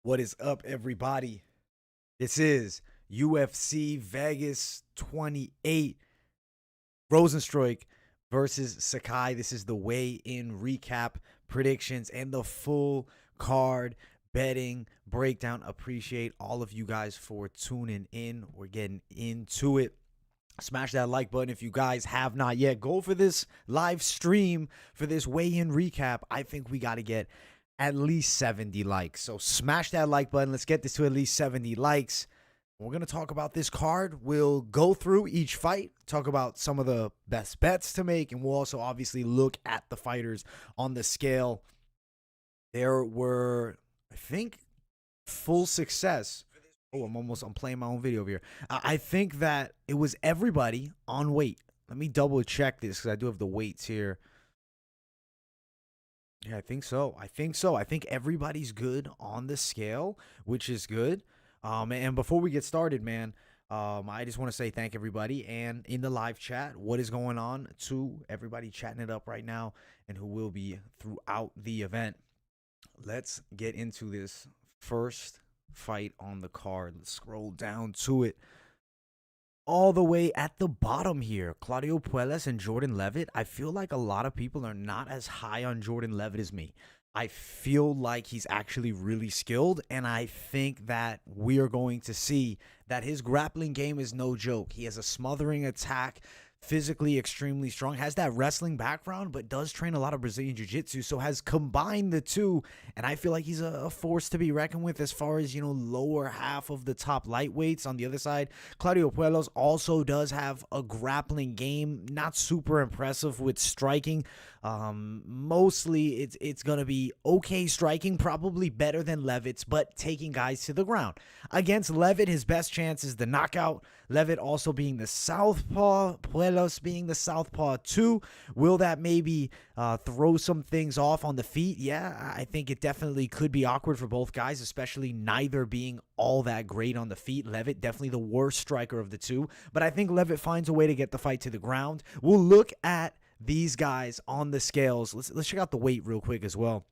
What is up, everybody? This is UFC Vegas 28, Rozenstruik versus Sakai. This is the weigh-in recap, predictions, and the full card betting breakdown. Appreciate all of you guys for tuning in. We're getting into it. Smash that like button if you guys have not yet. Go for this live stream for this weigh-in recap. I think we got to get at least 70 likes. So smash that like button. Let's get this to at least 70 likes. We're going to talk about this card. We'll go through each fight, talk about some of the best bets to make, and we'll also obviously look at the fighters on the scale. There were, I think, full success. Oh, I'm playing my own video over here. I think that it was everybody on weight. Let me double check this because I do have the weights here. Yeah, I think so. I think everybody's good on the scale, which is good. And before we get started, man, I just want to say thank everybody. And in the live chat, what is going on to everybody chatting it up right now and who will be throughout the event. Let's get into this first fight on the card. Let's scroll down to it. All the way at the bottom here, Claudio Puelles and Jordan Leavitt. I feel like a lot of people are not as high on Jordan Leavitt as me. I feel like he's actually really skilled, and I think that we are going to see that his grappling game is no joke. He has a smothering attack, physically extremely strong, has that wrestling background, but does train a lot of Brazilian Jiu-Jitsu, so has combined the two, and I feel like he's a force to be reckoned with as far as, lower half of the top lightweights. On the other side, Claudio Puelles also does have a grappling game, not super impressive with striking. Mostly it's going to be okay striking, probably better than Leavitt's, but taking guys to the ground. Against Leavitt, his best chance is the knockout. Leavitt also being the southpaw, Puelles being the southpaw too. Will that maybe throw some things off on the feet? Yeah, I think it definitely could be awkward for both guys, especially neither being all that great on the feet. Leavitt definitely the worst striker of the two, but I think Leavitt finds a way to get the fight to the ground. We'll look at these guys on the scales. Let's check out the weight real quick as well.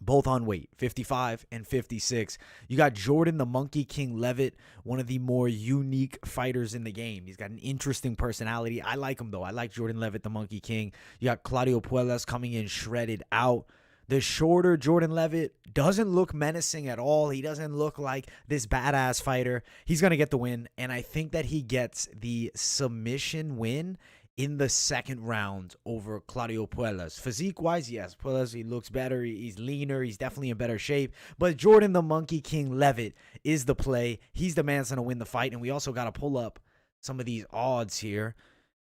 Both on weight, 55 and 56. You got Jordan the Monkey King Leavitt, one of the more unique fighters in the game. He's got an interesting personality. I like him, though. I like Jordan Leavitt, the Monkey King. You got Claudio Puelles coming in shredded out. The shorter Jordan Leavitt doesn't look menacing at all. He doesn't look like this badass fighter. He's going to get the win, and I think that he gets the submission win in the second round over Claudio Puelles. Physique-wise, yes, Puelles, he looks better. He's leaner. He's definitely in better shape. But Jordan the Monkey King Leavitt is the play. He's the man that's going to win the fight. And we also got to pull up some of these odds here.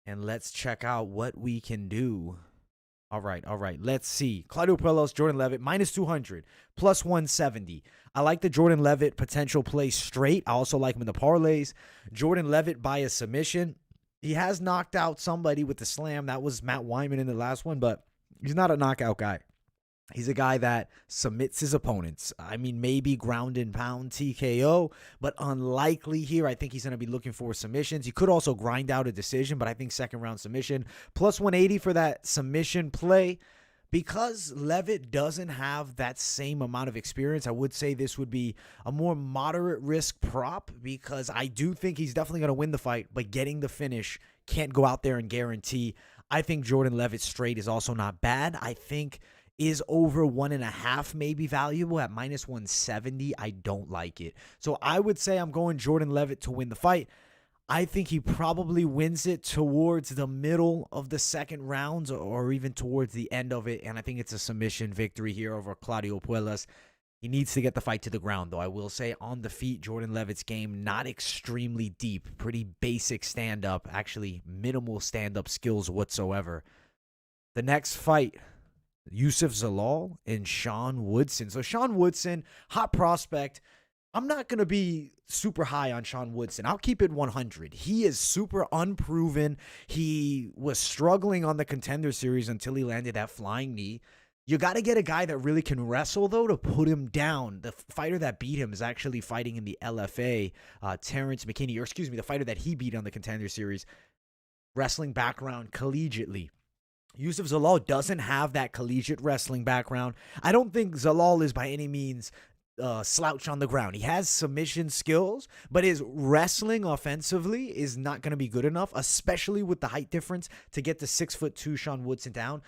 And let's check out what we can do. All right. Let's see. Claudio Puelles, Jordan Leavitt, minus 200, plus 170. I like the Jordan Leavitt potential play straight. I also like him in the parlays. Jordan Leavitt by a submission. He has knocked out somebody with the slam. That was Matt Wyman in the last one, but he's not a knockout guy. He's a guy that submits his opponents. I mean, maybe ground and pound TKO, but unlikely here. I think he's going to be looking for submissions. He could also grind out a decision, but I think second round submission. Plus 180 for that submission play. Because Leavitt doesn't have that same amount of experience, I would say this would be a more moderate risk prop because I do think he's definitely going to win the fight, but getting the finish can't go out there and guarantee. I think Jordan Leavitt straight is also not bad. I think is over 1.5 maybe valuable at minus 170. I don't like it. So I would say I'm going Jordan Leavitt to win the fight. I think he probably wins it towards the middle of the second round or even towards the end of it. And I think it's a submission victory here over Claudio Puelles. He needs to get the fight to the ground, though. I will say on the feet, Jordan Leavitt's game, not extremely deep. Pretty basic stand-up. Actually, minimal stand-up skills whatsoever. The next fight, Youssef Zalal and Sean Woodson. So Sean Woodson, hot prospect. I'm not going to be super high on Sean Woodson. I'll keep it 100. He is super unproven. He was struggling on the Contender Series until he landed that flying knee. You got to get a guy that really can wrestle, though, to put him down. The fighter that beat him is actually fighting in the LFA, Terrence McKinney, or excuse me, the fighter that he beat on the Contender Series, wrestling background collegiately. Youssef Zalal doesn't have that collegiate wrestling background. I don't think Zalal is by any means slouch on the ground. He has submission skills, but his wrestling offensively is not going to be good enough, especially with the height difference to get the 6'2" Sean Woodson down.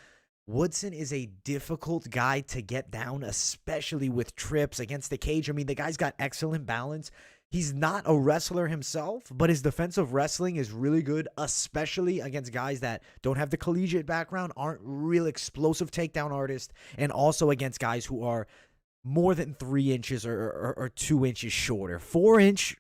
Woodson is a difficult guy to get down, especially with trips against the cage. I mean, the guy's got excellent balance. He's not a wrestler himself, but his defensive wrestling is really good, especially against guys that don't have the collegiate background, aren't real explosive takedown artists, and also against guys who are more than 3 inches or 2 inches shorter. 4-inch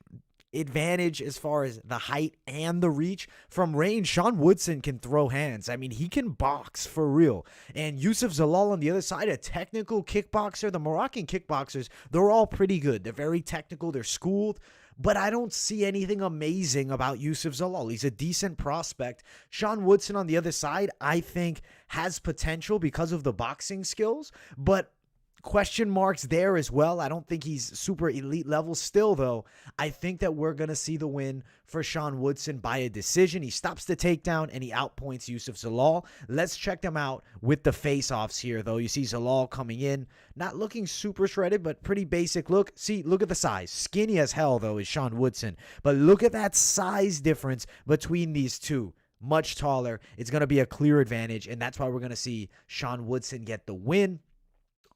advantage as far as the height and the reach. From range, Sean Woodson can throw hands. I mean, he can box for real. And Youssef Zalal on the other side, a technical kickboxer. The Moroccan kickboxers, they're all pretty good. They're very technical. They're schooled. But I don't see anything amazing about Youssef Zalal. He's a decent prospect. Sean Woodson on the other side, I think, has potential because of the boxing skills. But question marks there as well. I don't think he's super elite level still, though. I think that we're going to see the win for Sean Woodson by a decision. He stops the takedown and he outpoints Youssef Zalal. Let's check them out with the face-offs here, though. You see Zalal coming in, not looking super shredded, but pretty basic look. See, look at the size. Skinny as hell, though, is Sean Woodson. But look at that size difference between these two. Much taller. It's going to be a clear advantage, and that's why we're going to see Sean Woodson get the win.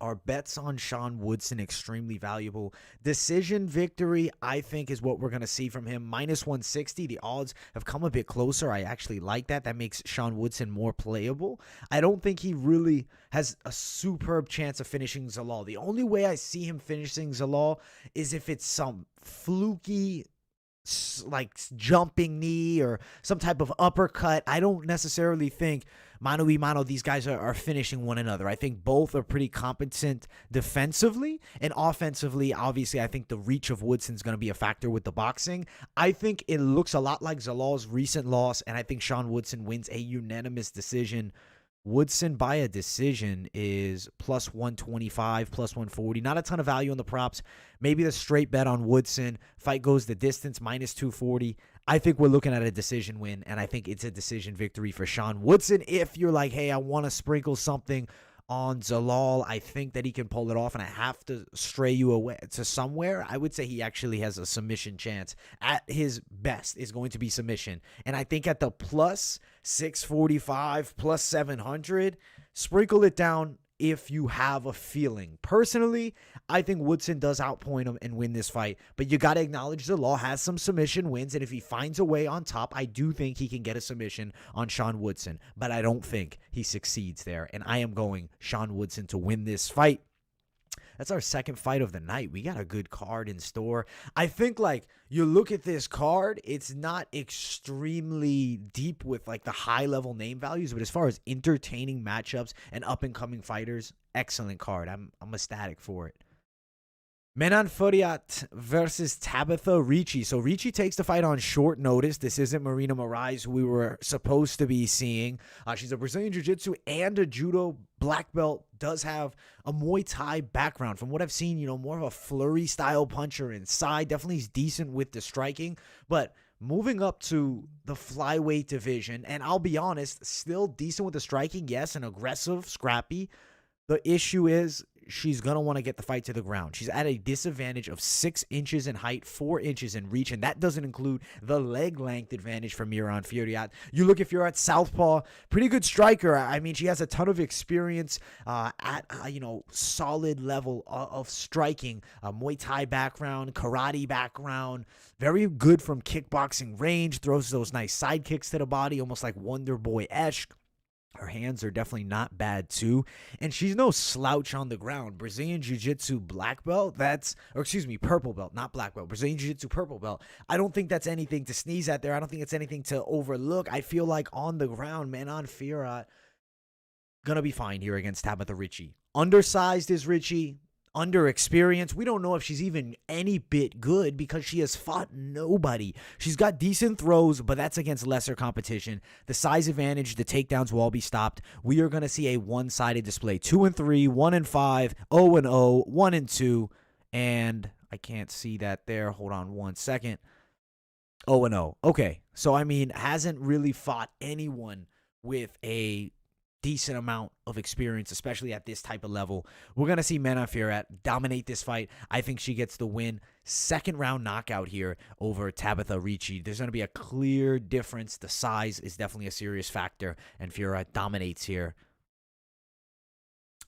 Our bets on Sean Woodson extremely valuable. Decision victory, I think, is what we're going to see from him. Minus 160. The odds have come a bit closer. I actually like that. That makes Sean Woodson more playable. I don't think he really has a superb chance of finishing Zalal. The only way I see him finishing Zalal is if it's some fluky, like, jumping knee or some type of uppercut. I don't necessarily think mano y mano these guys are finishing one another. I think both are pretty competent defensively, and offensively, obviously, I think the reach of Woodson's going to be a factor with the boxing. I think it looks a lot like Zalal's recent loss, and I think Sean Woodson wins a unanimous decision. Woodson by a decision is plus 125, plus 140. Not a ton of value on the props. Maybe the straight bet on Woodson. Fight goes the distance, minus 240. I think we're looking at a decision win, and I think it's a decision victory for Sean Woodson. If you're like, hey, I want to sprinkle something on Zalal, I think that he can pull it off, and I have to stray you away to somewhere. I would say he actually has a submission chance. At his best is going to be submission, and I think at the plus 645, plus 700, sprinkle it down if you have a feeling. Personally, I think Woodson does outpoint him and win this fight, but you got to acknowledge Zalal has some submission wins, and if he finds a way on top, I do think he can get a submission on Sean Woodson, but I don't think he succeeds there, and I am going Sean Woodson to win this fight. That's our second fight of the night. We got a good card in store. I think, like, you look at this card, it's not extremely deep with, like, the high-level name values, but as far as entertaining matchups and up-and-coming fighters, excellent card. I'm ecstatic for it. Menan Furiat versus Tabatha Ricci. So Ricci takes the fight on short notice. This isn't Maryna Moroz, who we were supposed to be seeing. She's a Brazilian Jiu-Jitsu and a Judo black belt. Does have a Muay Thai background. From what I've seen, you know, more of a flurry-style puncher inside. Definitely is decent with the striking. But moving up to the flyweight division, and I'll be honest, still decent with the striking. Yes, and aggressive, scrappy. The issue is she's going to want to get the fight to the ground. She's at a disadvantage of 6 inches in height, 4 inches in reach, and that doesn't include the leg length advantage from Menan Furiat. You look, if you're at southpaw, pretty good striker. I mean, she has a ton of experience at, solid level of striking. Muay Thai background, karate background, very good from kickboxing range, throws those nice side kicks to the body, almost like Wonder Boy-esque. Her hands are definitely not bad, too. And she's no slouch on the ground. Brazilian Jiu-Jitsu black belt, purple belt, not black belt. Brazilian Jiu-Jitsu purple belt. I don't think that's anything to sneeze at there. I don't think it's anything to overlook. I feel like on the ground, Menan Furiat gonna be fine here against Tabatha Ricci. Undersized is Ricci. Under experience. We don't know if she's even any bit good because she has fought nobody. She's got decent throws, but that's against lesser competition. The size advantage, the takedowns will all be stopped. We are going to see a one-sided display. 2-3, 1-5, 0-0, 1-2, and I can't see that there. Hold on one second. 0-0. Okay, so I mean, hasn't really fought anyone with a decent amount of experience, especially at this type of level. We're going to see Maryna Fiorot dominate this fight. I think she gets the win. Second round knockout here over Tabatha Ricci. There's going to be a clear difference. The size is definitely a serious factor, and Fiorot dominates here.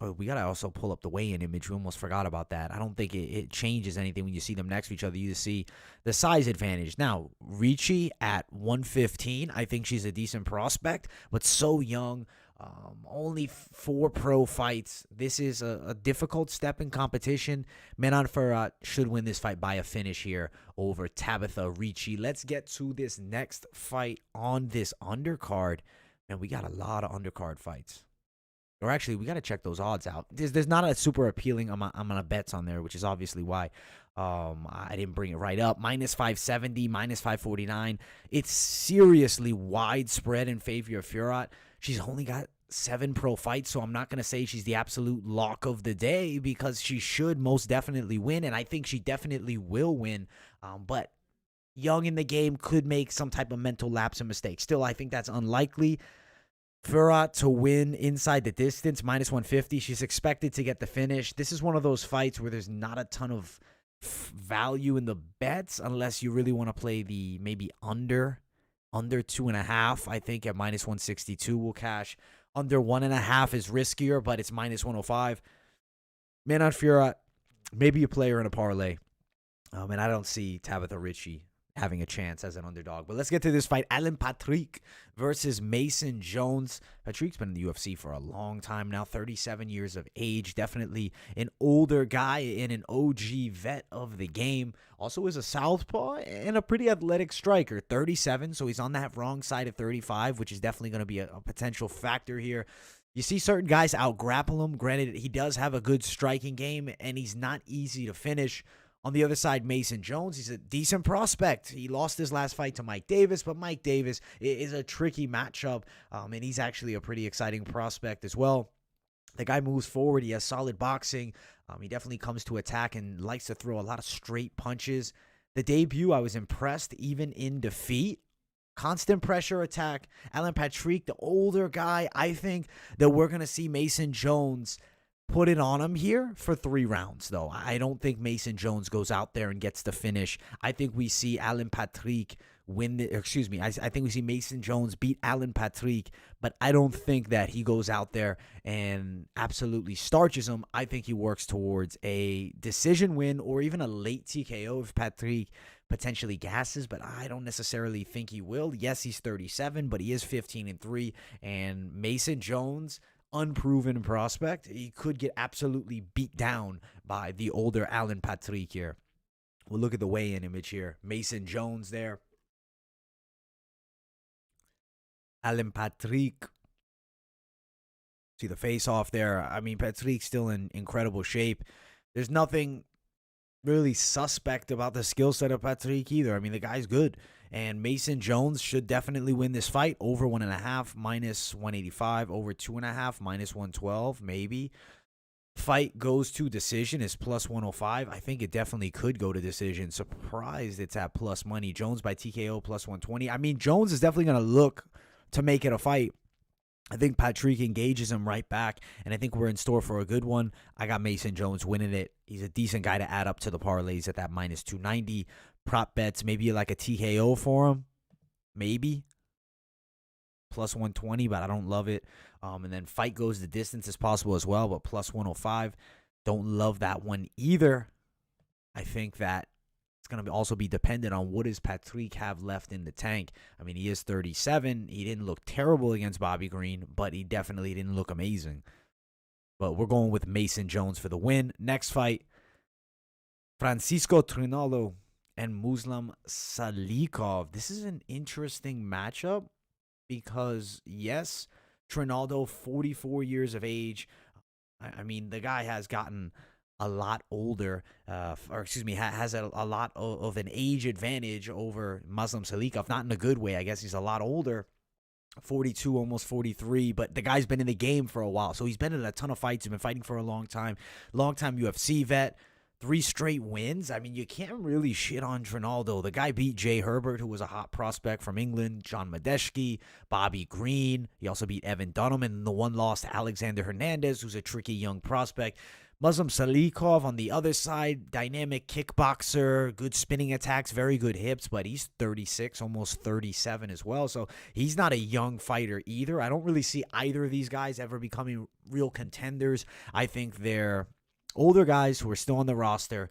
Oh, we got to also pull up the weigh-in image. We almost forgot about that. I don't think it changes anything when you see them next to each other. You just see the size advantage. Now, Ricci at 115, I think she's a decent prospect, but so young. Only 4 pro fights. This is a difficult step in competition. Maryna Fiorot should win this fight by a finish here over Tabatha Ricci. Let's get to this next fight on this undercard. And we got a lot of undercard fights. Or actually, we got to check those odds out. There's not a super appealing amount of bets on there, which is obviously why I didn't bring it right up. Minus 570, minus 549. It's seriously widespread in favor of Fiorot. She's only got 7 pro fights, so I'm not going to say she's the absolute lock of the day because she should most definitely win, and I think she definitely will win. But young in the game, could make some type of mental lapse and mistake. Still, I think that's unlikely. Fiorot to win inside the distance, minus 150. She's expected to get the finish. This is one of those fights where there's not a ton of value in the bets unless you really want to play the maybe under 2.5. I think at minus 162 will cash. Under 1.5 is riskier, but it's minus 105. Maryna Fiorot, maybe a player in a parlay. And I don't see Tabatha Ricci having a chance as an underdog. But let's get to this fight. Alan Patrick versus Mason Jones. Patrick's been in the UFC for a long time now, 37 years of age. Definitely an older guy and an OG vet of the game. Also is a southpaw and a pretty athletic striker, 37, so he's on that wrong side of 35, which is definitely going to be a potential factor here. You see certain guys out-grapple him. Granted, he does have a good striking game, and he's not easy to finish. On the other side, Mason Jones, he's a decent prospect. He lost his last fight to Mike Davis, but Mike Davis is a tricky matchup, and he's actually a pretty exciting prospect as well. The guy moves forward. He has solid boxing. He definitely comes to attack and likes to throw a lot of straight punches. The debut, I was impressed, even in defeat. Constant pressure attack. Alan Patrick, the older guy, I think that we're going to see Mason Jones put it on him here for 3 rounds, though. I don't think Mason Jones goes out there and gets the finish. I think we see Alan Patrick win the, I think we see Mason Jones beat Alan Patrick, but I don't think that he goes out there and absolutely starches him. I think he works towards a decision win or even a late TKO if Patrick potentially gasses, but I don't necessarily think he will. Yes, he's 37, but he is 15-3, and Mason Jones, unproven prospect, he could get absolutely beat down by the older Alan Patrick here. We'll look at the weigh-in image here. Mason Jones there. Alan Patrick. See the face-off there. I mean, Patrick's still in incredible shape. There's nothing really suspect about the skill set of Patrick either. I mean, the guy's good. And Mason Jones should definitely win this fight. Over 1.5, minus 185. Over 2.5, minus 112, maybe. Fight goes to decision is plus 105. I think it definitely could go to decision. Surprised it's at plus money. Jones by TKO plus 120. I mean, Jones is definitely going to look to make it a fight. I think Patrick engages him right back, and I think we're in store for a good one. I got Mason Jones winning it. He's a decent guy to add up to the parlays at that minus 290. Prop bets, maybe like a TKO for him. Maybe. Plus 120, but I don't love it. And then fight goes the distance as possible as well, but plus 105. Don't love that one either. I think that it's going to also be dependent on what does Patrick have left in the tank. I mean, he is 37. He didn't look terrible against Bobby Green, but he definitely didn't look amazing. But we're going with Mason Jones for the win. Next fight, Francisco Trinaldo and Muslim Salikhov. This is an interesting matchup because, yes, Trinaldo, 44 years of age. I mean, the guy has gotten a lot older, has a lot of an age advantage over Muslim Salikhov. Not in a good way. I guess he's a lot older, 42, almost 43, but the guy's been in the game for a while. So he's been in a ton of fights. He's been fighting for a long time UFC vet, 3 straight wins. I mean, you can't really shit on Trinaldo. The guy beat Jay Herbert, who was a hot prospect from England, John Medeski, Bobby Green. He also beat Evan Dunham, and the one loss to Alexander Hernandez, who's a tricky young prospect. Muslim Salikhov on the other side, dynamic kickboxer, good spinning attacks, very good hips, but he's 36, almost 37 as well. So he's not a young fighter either. I don't really see either of these guys ever becoming real contenders. I think they're older guys who are still on the roster.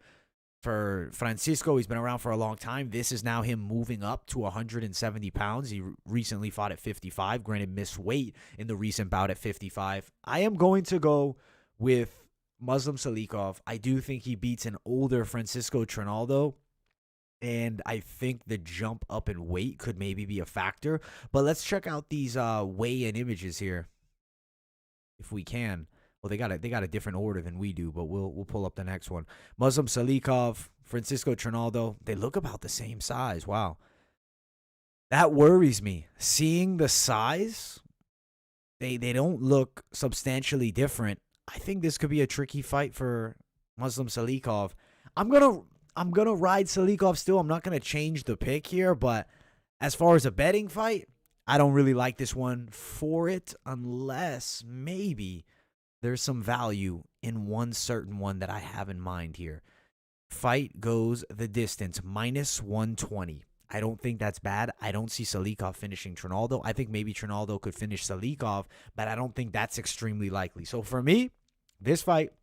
For Francisco, he's been around for a long time. This is now him moving up to 170 pounds. He recently fought at 55, granted missed weight in the recent bout at 55. I am going to go with Muslim Salikhov. I do think he beats an older Francisco Trinaldo, and I think the jump up in weight could maybe be a factor. But let's check out these weigh-in images here, if we can. Well, they got a different order than we do, but we'll pull up the next one. Muslim Salikhov, Francisco Trinaldo. They look about the same size. Wow, that worries me. Seeing the size, they don't look substantially different. I think this could be a tricky fight for Muslim Salikhov. I'm gonna ride Salikhov still. I'm not gonna change the pick here, but as far as a betting fight, I don't really like this one for it, unless maybe there's some value in one certain one that I have in mind here. Fight goes the distance, -120. I don't think that's bad. I don't see Salikhov finishing Trinaldo. I think maybe Trinaldo could finish Salikhov, but I don't think that's extremely likely. So for me, this fight,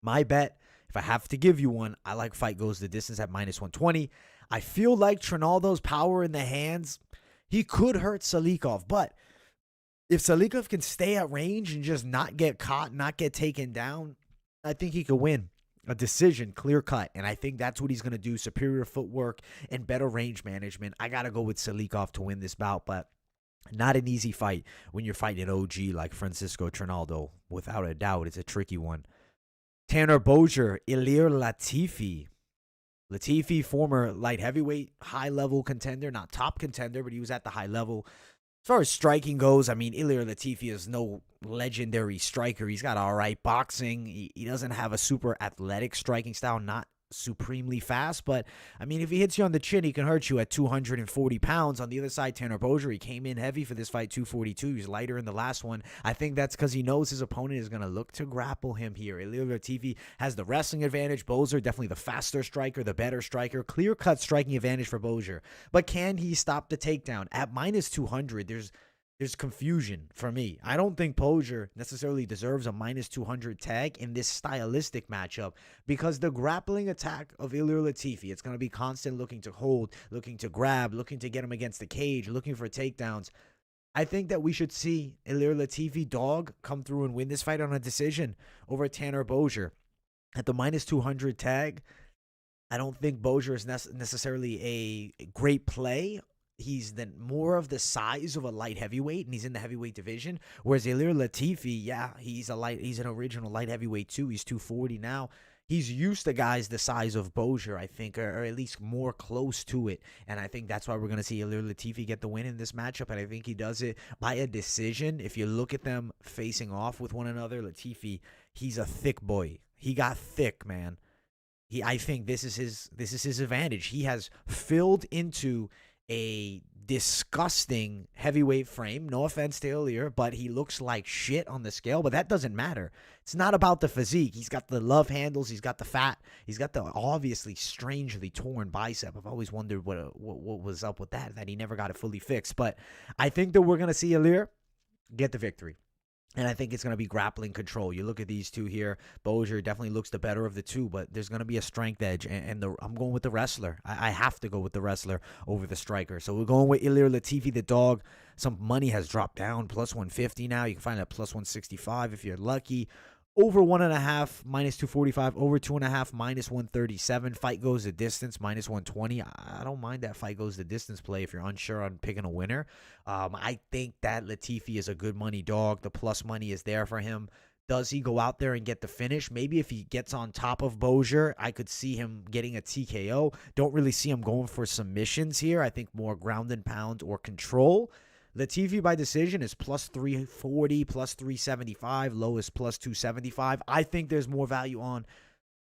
my bet, if I have to give you one, I like fight goes the distance at -120. I feel like Trinaldo's power in the hands, he could hurt Salikhov, but if Salikhov can stay at range and just not get caught, not get taken down, I think he could win a decision, clear cut. And I think that's what he's going to do. Superior footwork and better range management. I got to go with Salikhov to win this bout, but not an easy fight when you're fighting an OG like Francisco Trinaldo. Without a doubt, it's a tricky one. Tanner Boser, Ilir Latifi. Latifi, former light heavyweight, high-level contender. Not top contender, but he was at the high level. As far as striking goes, I mean, Ilir Latifi is no legendary striker. He's got all right boxing. He doesn't have a super athletic striking style, not supremely fast. But, I mean, if he hits you on the chin, he can hurt you at 240 pounds. On the other side, Tanner Boser, he came in heavy for this fight, 242. He was lighter in the last one. I think that's because he knows his opponent is going to look to grapple him here. Ilir Latifi has the wrestling advantage. Boser, definitely the faster striker, the better striker. Clear-cut striking advantage for Boser. But can he stop the takedown? At -200, there's confusion for me. I don't think Boser necessarily deserves a -200 tag in this stylistic matchup because the grappling attack of Ilir Latifi, it's going to be constant looking to hold, looking to grab, looking to get him against the cage, looking for takedowns. I think that we should see Ilir Latifi dog come through and win this fight on a decision over Tanner Boser. At the -200 tag, I don't think Boser is necessarily a great play. He's then more of the size of a light heavyweight, and he's in the heavyweight division. Whereas Ilir Latifi, yeah, he's an original light heavyweight too. He's 240 now. He's used to guys the size of Boser, I think, or at least more close to it. And I think that's why we're going to see Ilir Latifi get the win in this matchup. And I think he does it by a decision. If you look at them facing off with one another, Latifi, he's a thick boy. He got thick, man. I think this is his advantage. He has filled into a disgusting heavyweight frame. No offense to Ilir, but he looks like shit on the scale, but that doesn't matter. It's not about the physique. He's got the love handles. He's got the fat. He's got the obviously strangely torn bicep. I've always wondered what was up with that he never got it fully fixed. But I think that we're going to see Ilir get the victory. And I think it's going to be grappling control. You look at these two here. Boser definitely looks the better of the two, but there's going to be a strength edge. And I'm going with the wrestler. I have to go with the wrestler over the striker. So we're going with Ilir Latifi, the dog. Some money has dropped down, +150 now. You can find it at +165 if you're lucky. Over 1.5, -245. Over 2.5, -137. Fight goes the distance, -120. I don't mind that fight goes the distance play if you're unsure on picking a winner. I think that Latifi is a good money dog. The plus money is there for him. Does he go out there and get the finish? Maybe if he gets on top of Boser, I could see him getting a TKO. Don't really see him going for submissions here. I think more ground and pound or control. Latifi by decision is +340, +375, lowest +275. I think there's more value on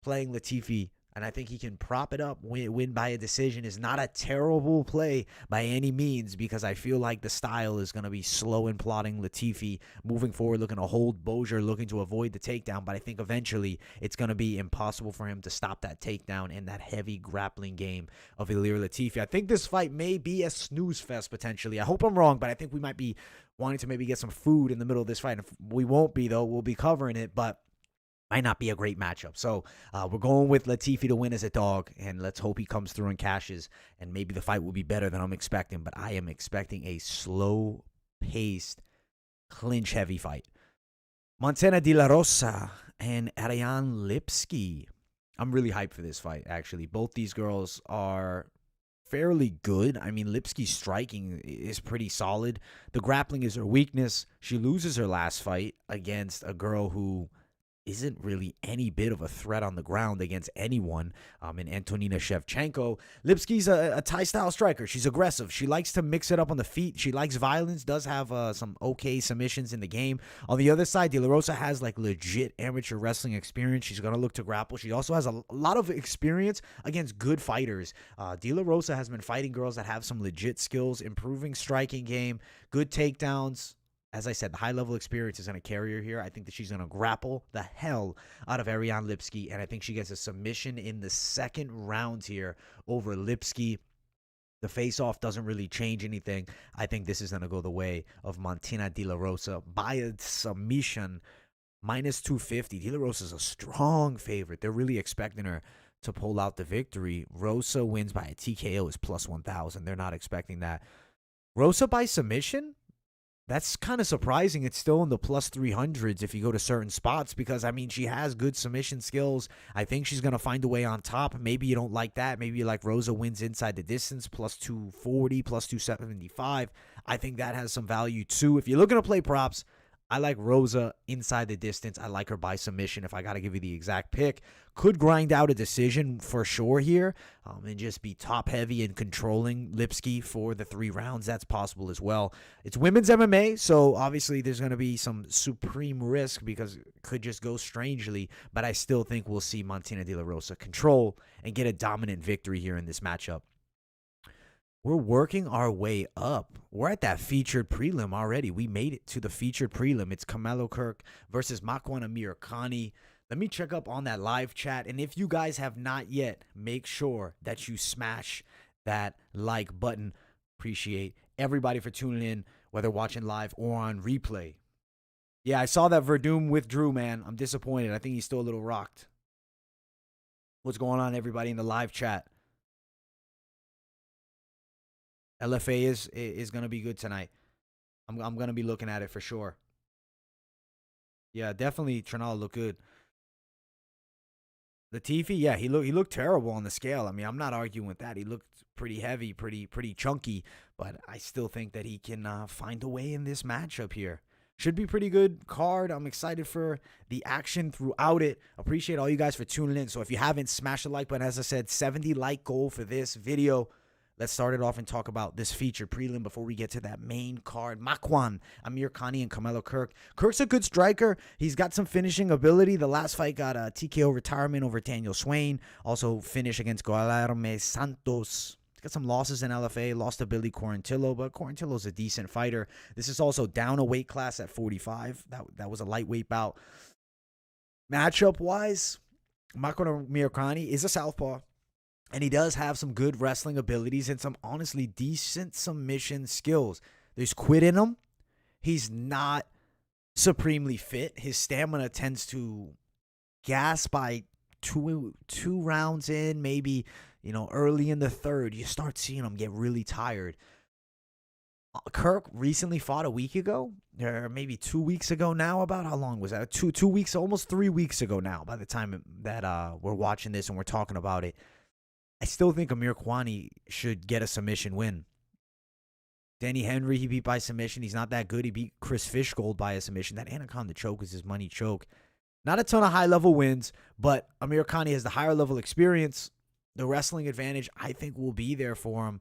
playing Latifi, and I think he can prop it up, win by a decision. Is not a terrible play by any means, because I feel like the style is going to be slow and plodding Latifi, moving forward, looking to hold Boser, looking to avoid the takedown. But I think eventually it's going to be impossible for him to stop that takedown in that heavy grappling game of Ilir Latifi. I think this fight may be a snooze fest potentially. I hope I'm wrong, but I think we might be wanting to maybe get some food in the middle of this fight. If we won't be, though, we'll be covering it, but might not be a great matchup. So we're going with Latifi to win as a dog, and let's hope he comes through and cashes, and maybe the fight will be better than I'm expecting. But I am expecting a slow-paced, clinch-heavy fight. Montana de la Rosa and Ariane Lipski. I'm really hyped for this fight, actually. Both these girls are fairly good. I mean, Lipski's striking is pretty solid. The grappling is her weakness. She loses her last fight against a girl who isn't really any bit of a threat on the ground against anyone in Antonina Shevchenko. Lipski's a Thai-style striker. She's aggressive. She likes to mix it up on the feet. She likes violence, does have some okay submissions in the game. On the other side, De La Rosa has like legit amateur wrestling experience. She's going to look to grapple. She also has a lot of experience against good fighters. De La Rosa has been fighting girls that have some legit skills, improving striking game, good takedowns. As I said, the high-level experience is going to carry her here. I think that she's going to grapple the hell out of Ariane Lipski, and I think she gets a submission in the second round here over Lipski. The face-off doesn't really change anything. I think this is going to go the way of Montana de la Rosa by a submission, minus 250. De la Rosa is a strong favorite. They're really expecting her to pull out the victory. Rosa wins by a TKO is plus 1,000. They're not expecting that. Rosa by submission? That's kind of surprising. It's still in the plus 300s if you go to certain spots, because, I mean, she has good submission skills. I think she's going to find a way on top. Maybe you don't like that. Maybe you like Rosa wins inside the distance, plus 240, plus 275. I think that has some value, too. If you're looking to play props, I like Rosa inside the distance. I like her by submission if I got to give you the exact pick. Could grind out a decision for sure here and just be top-heavy and controlling Lipski for the 3 rounds. That's possible as well. It's women's MMA, so obviously there's going to be some supreme risk because it could just go strangely, but I still think we'll see Montana de la Rosa control and get a dominant victory here in this matchup. We're working our way up. We're at that featured prelim already. We made it to the featured prelim. It's Kirk versus Makwan Amirkhani. Let me check up on that live chat. And if you guys have not yet, make sure that you smash that like button. Appreciate everybody for tuning in, whether watching live or on replay. Yeah, I saw that Verdum withdrew, man. I'm disappointed. I think he's still a little rocked. What's going on, everybody in the live chat? LFA is going to be good tonight. I'm going to be looking at it for sure. Yeah, definitely Trinaldo looked good. Latifi, yeah, he looked terrible on the scale. I mean, I'm not arguing with that. He looked pretty heavy, pretty chunky, but I still think that he can find a way in this matchup here. Should be pretty good card. I'm excited for the action throughout it. Appreciate all you guys for tuning in. So if you haven't, smash the like button. As I said, 70 like goal for this video. Let's start it off and talk about this featured prelim before we get to that main card. Makwan, Amirkhani, and Kirk. Kirk's a good striker. He's got some finishing ability. The last fight got a TKO retirement over Daniel Swain. Also finished against Guilherme Santos. He's got some losses in LFA. Lost to Billy Quarantillo, but Quarantillo's a decent fighter. This is also down a weight class at 45. That was a lightweight bout. Matchup-wise, Makwan Amirkhani is a southpaw. And he does have some good wrestling abilities and some honestly decent submission skills. There's quit in him. He's not supremely fit. His stamina tends to gas by two rounds in, maybe, early in the third. You start seeing him get really tired. Kirk recently fought a week ago, or maybe 2 weeks ago now. About how long was that? 2 weeks, almost 3 weeks ago now by the time that we're watching this and we're talking about it. I still think Amirkhani should get a submission win. Danny Henry, he beat by submission. He's not that good. He beat Chris Fishgold by a submission. That Anaconda choke is his money choke. Not a ton of high-level wins, but Amirkhani has the higher-level experience. The wrestling advantage, I think, will be there for him.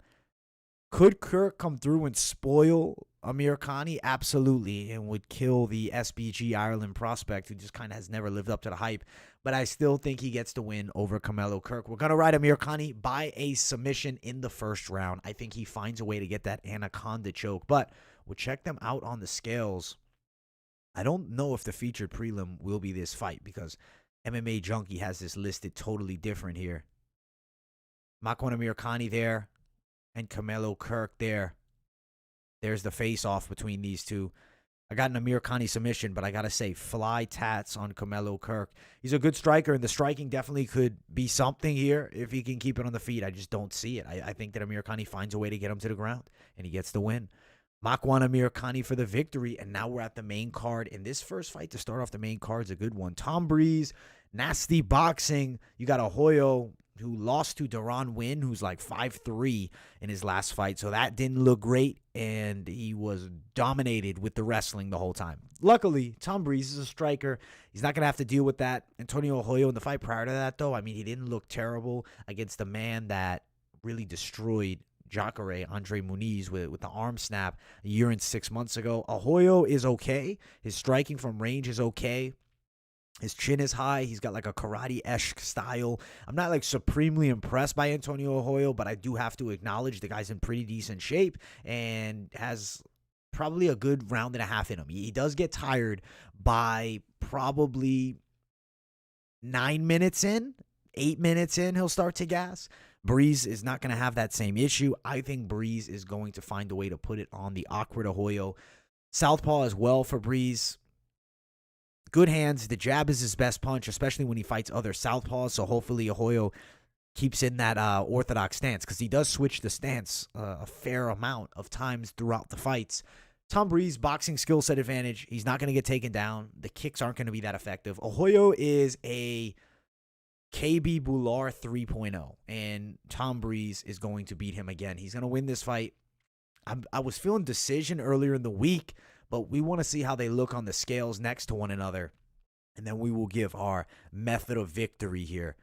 Could Kirk come through and spoil Amirkhani? Absolutely, and would kill the SBG Ireland prospect who just kind of has never lived up to the hype. but I still think he gets the win over Canelo Kirk. We're going to ride Amirkhani by a submission in the first round. I think he finds a way to get that anaconda choke, but we'll check them out on the scales. I don't know if the featured prelim will be this fight because MMA Junkie has this listed totally different here. Makwan Amirkhani there and Canelo Kirk there. There's the face-off between these two. I got an Amirkhani submission, but I got to say, fly tats on Canelo Kirk. He's a good striker, and the striking definitely could be something here if he can keep it on the feet. I just don't see it. I think that Amirkhani finds a way to get him to the ground, and he gets the win. Makwan Amirkhani for the victory, and now we're at the main card. In this first fight, to start off the main card, is a good one. Tom Breese, nasty boxing. You got Arroyo, who lost to Duran Win, who's like 5'3" in his last fight. So that didn't look great, and he was dominated with the wrestling the whole time. Luckily, Tom Breese is a striker. He's not going to have to deal with that. Antônio Arroyo in the fight prior to that, though, I mean, he didn't look terrible against the man that really destroyed Jacare, Andre Muniz, with the arm snap a year and 6 months ago. Arroyo is okay. His striking from range is okay. His chin is high. He's got like a karate-esque style. I'm not like supremely impressed by Antônio Arroyo, but I do have to acknowledge the guy's in pretty decent shape and has probably a good round and a half in him. He does get tired by probably 9 minutes in, 8 minutes in, he'll start to gas. Breese is not going to have that same issue. I think Breese is going to find a way to put it on the awkward Arroyo. Southpaw as well for Breese. Good hands. The jab is his best punch, especially when he fights other southpaws. So hopefully Arroyo keeps in that orthodox stance because he does switch the stance a fair amount of times throughout the fights. Tom Breese, boxing skill set advantage. He's not going to get taken down. The kicks aren't going to be that effective. Arroyo is a KB Bular 3.0, and Tom Breese is going to beat him again. He's going to win this fight. I was feeling decision earlier in the week, but we want to see how they look on the scales next to one another, and then we will give our method of victory here.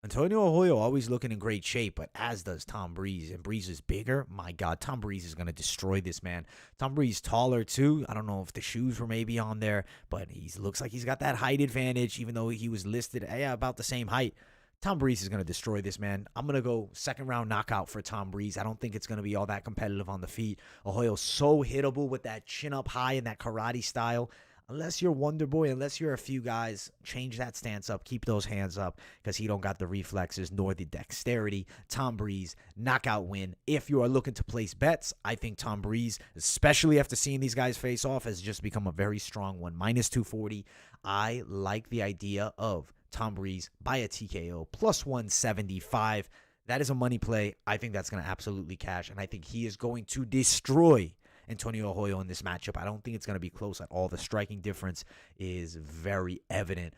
Antônio Arroyo always looking in great shape, but as does Tom Breese. And Breese is bigger. My God, Tom Breese is going to destroy this man. Tom Breese taller too. I don't know if the shoes were maybe on there, but he looks like he's got that height advantage, even though he was listed about the same height. Tom Breese is going to destroy this man. I'm going to go second round knockout for Tom Breese. I don't think it's going to be all that competitive on the feet. Arroyo's so hittable with that chin up high and that karate style. Unless you're Wonder Boy, unless you're a few guys, change that stance up, keep those hands up, because he don't got the reflexes nor the dexterity. Tom Breese, knockout win. If you are looking to place bets, I think Tom Breese, especially after seeing these guys face off, has just become a very strong one. Minus 240. I like the idea of Tom Breese by a TKO, plus 175. That is a money play. I think that's going to absolutely cash, and I think he is going to destroy Antônio Arroyo in this matchup. I don't think it's going to be close at all. The striking difference is very evident.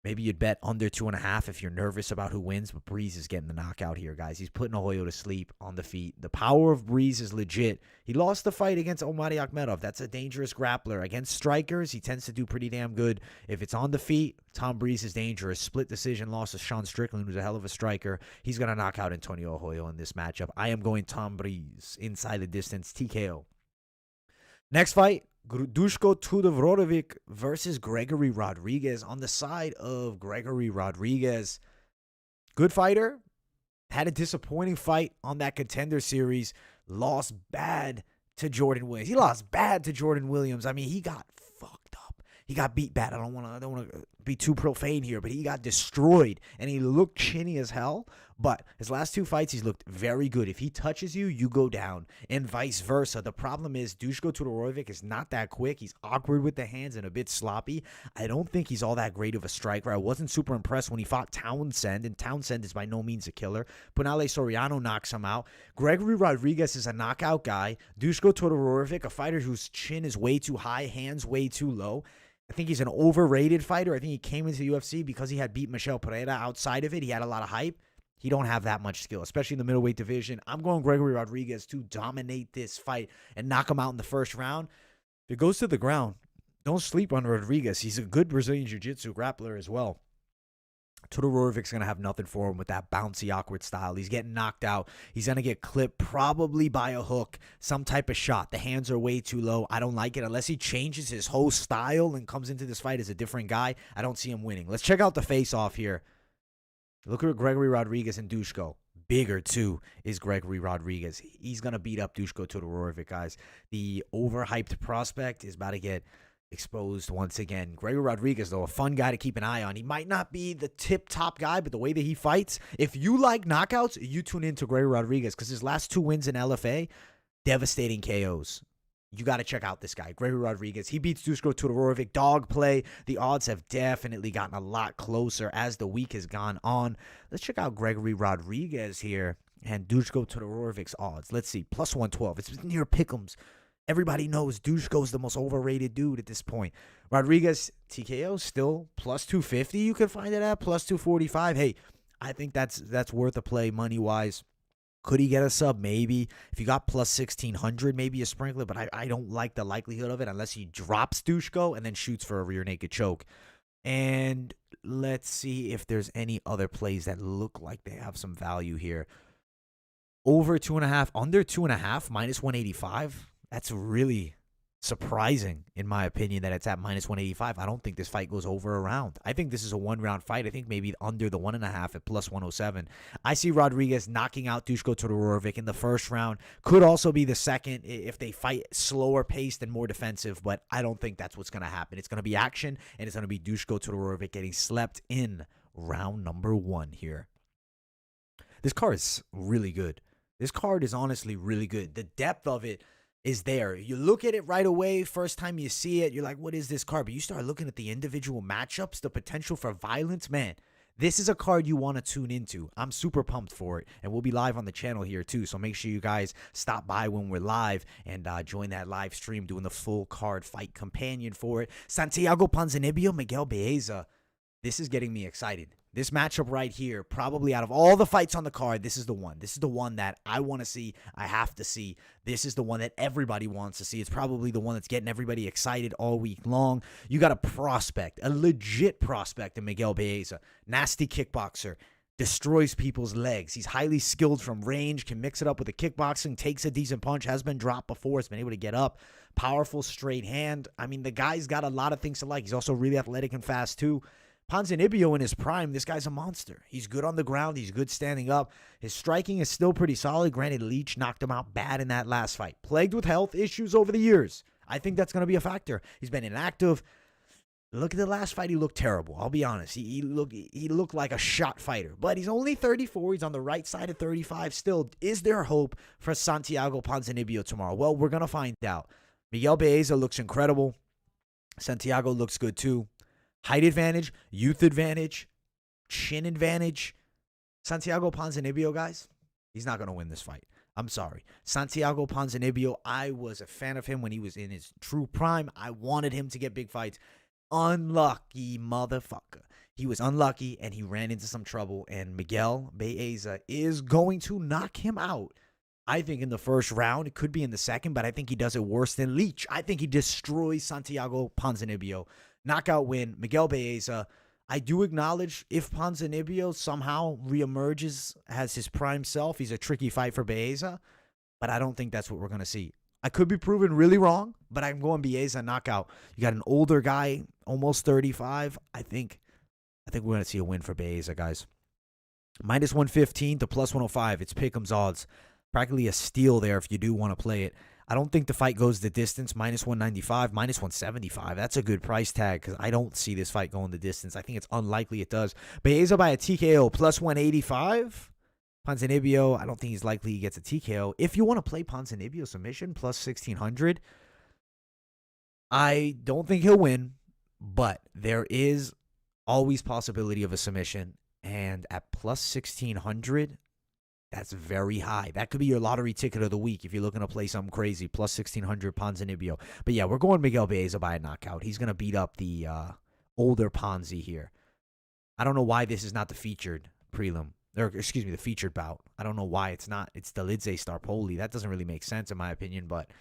Maybe you'd bet under 2.5 if you're nervous about who wins, but Breese is getting the knockout here, guys. He's putting Arroyo to sleep on the feet. The power of Breese is legit. He lost the fight against Omari Akhmedov. That's a dangerous grappler. Against strikers, he tends to do pretty damn good. If it's on the feet, Tom Breese is dangerous. Split decision loss to Sean Strickland, who's a hell of a striker. He's going to knock out Antônio Arroyo in this matchup. I am going Tom Breese inside the distance, TKO. Next fight, Duško Tudorovic versus Gregory Rodriguez. On the side of Gregory Rodriguez, good fighter, had a disappointing fight on that Contender Series, lost bad to Jordan Williams. He lost bad to Jordan Williams. I mean, he got fucked up. He got beat bad. I don't want to be too profane here, but he got destroyed, and he looked chinny as hell. But his last two fights, he's looked very good. If he touches you, you go down, and vice versa. The problem is Duško Tudorovic is not that quick. He's awkward with the hands and a bit sloppy. I don't think he's all that great of a striker. I wasn't super impressed when he fought Townsend, and Townsend is by no means a killer. Punale Soriano knocks him out. Gregory Rodriguez is a knockout guy. Duško Tudorovic, a fighter whose chin is way too high, hands way too low. I think he's an overrated fighter. I think he came into the UFC because he had beat Michel Pereira. Outside of it, he had a lot of hype. He don't have that much skill, especially in the middleweight division. I'm going Gregory Rodriguez to dominate this fight and knock him out in the first round. If it goes to the ground, don't sleep on Rodriguez. He's a good Brazilian Jiu-Jitsu grappler as well. Todorovic's going to have nothing for him with that bouncy, awkward style. He's getting knocked out. He's going to get clipped probably by a hook, some type of shot. The hands are way too low. I don't like it. Unless he changes his whole style and comes into this fight as a different guy, I don't see him winning. Let's check out the face-off here. Look at Gregory Rodriguez and Duško. Bigger, too, is Gregory Rodriguez. He's going to beat up Duško Todorovic, guys. The overhyped prospect is about to get exposed once again. Gregory Rodriguez, though, a fun guy to keep an eye on. He might not be the tip-top guy, but the way that he fights, if you like knockouts, you tune into Gregory Rodriguez because his last 2 wins in LFA, devastating KOs. You got to check out this guy, Gregory Rodriguez. He beats Duško Todorovic. Dog play. The odds have definitely gotten a lot closer as the week has gone on. Let's check out Gregory Rodriguez here and Duško Todorovic's odds. Let's see, plus 112. It's near pick'ems. Everybody knows Duško's the most overrated dude at this point. Rodriguez, TKO, still plus 250. You can find it at plus 245. Hey, I think that's worth a play money-wise. Could he get a sub? Maybe. If you got plus 1,600, maybe a sprinkler, but I don't like the likelihood of it unless he drops Duško and then shoots for a rear naked choke. And let's see if there's any other plays that look like they have some value here. Over 2.5, under 2.5, minus 185. That's really surprising, in my opinion, that it's at minus 185. I don't think this fight goes over a round. I think this is a one-round fight. I think maybe under the 1.5 at plus 107. I see Rodriguez knocking out Duško Todorovic in the first round. Could also be the second if they fight slower paced and more defensive, but I don't think that's what's going to happen. It's going to be action, and it's going to be Duško Todorovic getting slept in round number 1 here. This card is really good. This card is honestly really good. The depth of it is there. You look at it right away, first time you see it, you're like, what is this card? But you start looking at the individual matchups, the potential for violence, man, this is a card you want to tune into. I'm super pumped for it, and we'll be live on the channel here too, so make sure you guys stop by when we're live and join that live stream doing the full card fight companion for it. Santiago Ponzinibbio, Miguel Baeza. This is getting me excited. This matchup right here, probably out of all the fights on the card, this is the one. This is the one that I want to see. I have to see. This is the one that everybody wants to see. It's probably the one that's getting everybody excited all week long. You got a prospect, a legit prospect in Miguel Baeza. Nasty kickboxer. Destroys people's legs. He's highly skilled from range, can mix it up with the kickboxing, takes a decent punch, has been dropped before, has been able to get up. Powerful straight hand. I mean, the guy's got a lot of things to like. He's also really athletic and fast too. Ponzinibbio in his prime, this guy's a monster. He's good on the ground. He's good standing up. His striking is still pretty solid. Granted, Leach knocked him out bad in that last fight. Plagued with health issues over the years. I think that's going to be a factor. He's been inactive. Look at the last fight. He looked terrible. I'll be honest. He looked like a shot fighter. But he's only 34. He's on the right side of 35 still. Is there hope for Santiago Ponzinibbio tomorrow? Well, we're going to find out. Miguel Baeza looks incredible. Santiago looks good too. Height advantage, youth advantage, chin advantage. Santiago Ponzinibbio, guys, he's not going to win this fight. I'm sorry. Santiago Ponzinibbio, I was a fan of him when he was in his true prime. I wanted him to get big fights. Unlucky motherfucker. He was unlucky, and he ran into some trouble, and Miguel Baeza is going to knock him out. I think in the first round. It could be in the second, but I think he does it worse than Leach. I think he destroys Santiago Ponzinibbio. Knockout win, Miguel Baeza. I do acknowledge if Ponzinibbio somehow reemerges as his prime self, he's a tricky fight for Baeza, but I don't think that's what we're going to see. I could be proven really wrong, but I'm going Baeza knockout. You got an older guy, almost 35. I think we're going to see a win for Baeza, guys. Minus 115 to plus 105. It's Pick'em's odds. Practically a steal there if you do want to play it. I don't think the fight goes the distance. Minus 195, minus 175. That's a good price tag because I don't see this fight going the distance. I think it's unlikely it does. Baeza by a TKO, plus 185. Ponzinibbio, I don't think he's likely he gets a TKO. If you want to play Ponzinibbio submission, plus 1,600, I don't think he'll win, but there is always possibility of a submission. And at plus 1,600, that's very high. That could be your lottery ticket of the week if you're looking to play something crazy. Plus 1,600 Ponzinibbio. But yeah, we're going Miguel Baeza by a knockout. He's going to beat up the older Ponzi here. I don't know why this is not the featured prelim. Or, excuse me, the featured bout. I don't know why it's not. It's Dalidze Starpoli. That doesn't really make sense in my opinion, but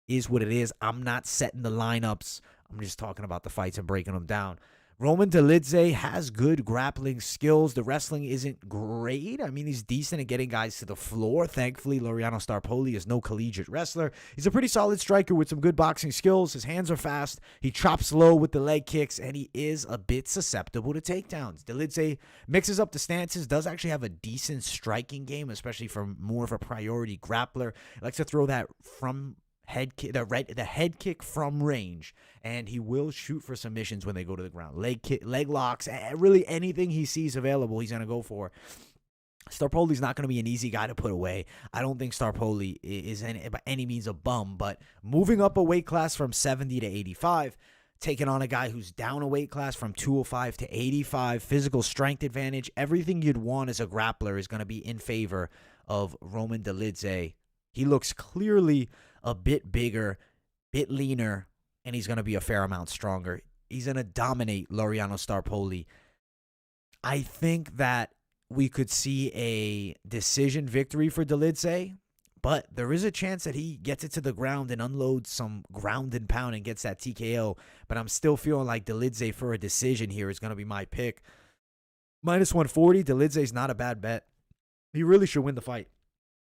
is what it is. I'm not setting the lineups. I'm just talking about the fights and breaking them down. Roman Dolidze has good grappling skills. The wrestling isn't great. I mean, he's decent at getting guys to the floor. Thankfully, Laureano Starpoli is no collegiate wrestler. He's a pretty solid striker with some good boxing skills. His hands are fast. He chops low with the leg kicks, and he is a bit susceptible to takedowns. Dolidze mixes up the stances, does actually have a decent striking game, especially for more of a priority grappler. He likes to throw that from head kick, the head kick from range, and he will shoot for submissions when they go to the ground. Leg kick, leg locks, really anything he sees available, he's gonna go for. Starpoli's not going to be an easy guy to put away. I don't think Starpoli is by any means a bum, but moving up a weight class from 70 to 85, taking on a guy who's down a weight class from 205 to 85, physical strength advantage, everything you'd want as a grappler is going to be in favor of Roman Dolidze. He looks clearly a bit bigger, bit leaner, and he's going to be a fair amount stronger. He's going to dominate Laureano Starpoli. I think that we could see a decision victory for Dolidze, but there is a chance that he gets it to the ground and unloads some ground and pound and gets that TKO. But I'm still feeling like Dolidze for a decision here is going to be my pick. -140, Dolidze is not a bad bet. He really should win the fight.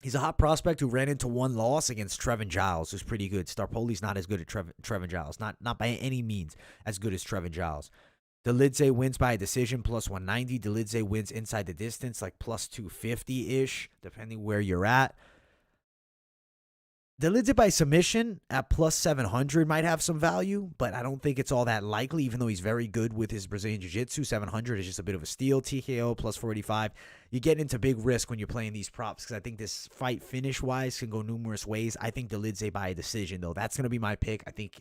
He's a hot prospect who ran into one loss against Trevin Giles, who's pretty good. Starpoli's not as good at Trevin Giles. Not by any means as good as Trevin Giles. Dolidze wins by a decision, +190. Dolidze wins inside the distance, like +250-ish, depending where you're at. Dolidze by submission at +700 might have some value, but I don't think it's all that likely, even though he's very good with his Brazilian Jiu-Jitsu. 700 is just a bit of a steal. TKO +485. You get into big risk when you're playing these props because I think this fight finish-wise can go numerous ways. I think Dolidze by a decision, though. That's going to be my pick. I think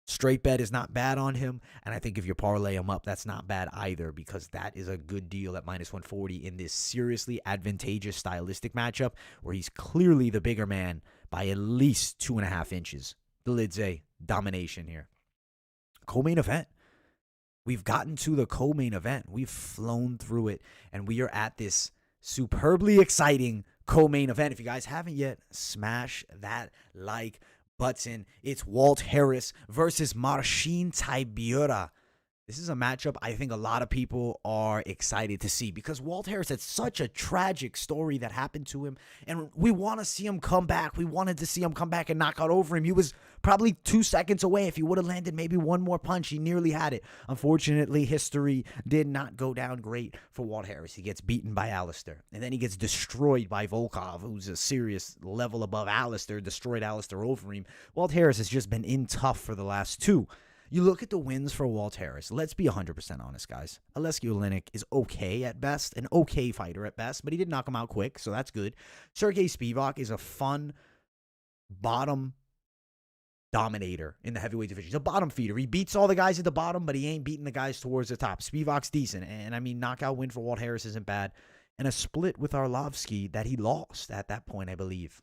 straight bet is not bad on him, and I think if you parlay him up, that's not bad either because that is a good deal at -140 in this seriously advantageous stylistic matchup where he's clearly the bigger man by at least 2.5 inches. Dolidze, domination here. Co-main event. We've gotten to the co-main event. We've flown through it, and we are at this superbly exciting co-main event. If you guys haven't yet, smash that like button. It's Walt Harris versus Marcin Tybura. This is a matchup I think a lot of people are excited to see because Walt Harris had such a tragic story that happened to him, and we want to see him come back. We wanted to see him come back and knock out over him. He was probably 2 seconds away. If he would have landed maybe one more punch, he nearly had it. Unfortunately, history did not go down great for Walt Harris. He gets beaten by Alistair, and then he gets destroyed by Volkov, who's a serious level above Alistair, destroyed Alistair over him. Walt Harris has just been in tough for the last 2. You look at the wins for Walt Harris. Let's be 100% honest, guys. Aleksei Oleinik is okay at best, an okay fighter at best, but he did knock him out quick, so that's good. Sergey Spivak is a fun bottom dominator in the heavyweight division. He's a bottom feeder. He beats all the guys at the bottom, but he ain't beating the guys towards the top. Spivak's decent, and I mean, knockout win for Walt Harris isn't bad. And a split with Arlovsky that he lost at that point, I believe.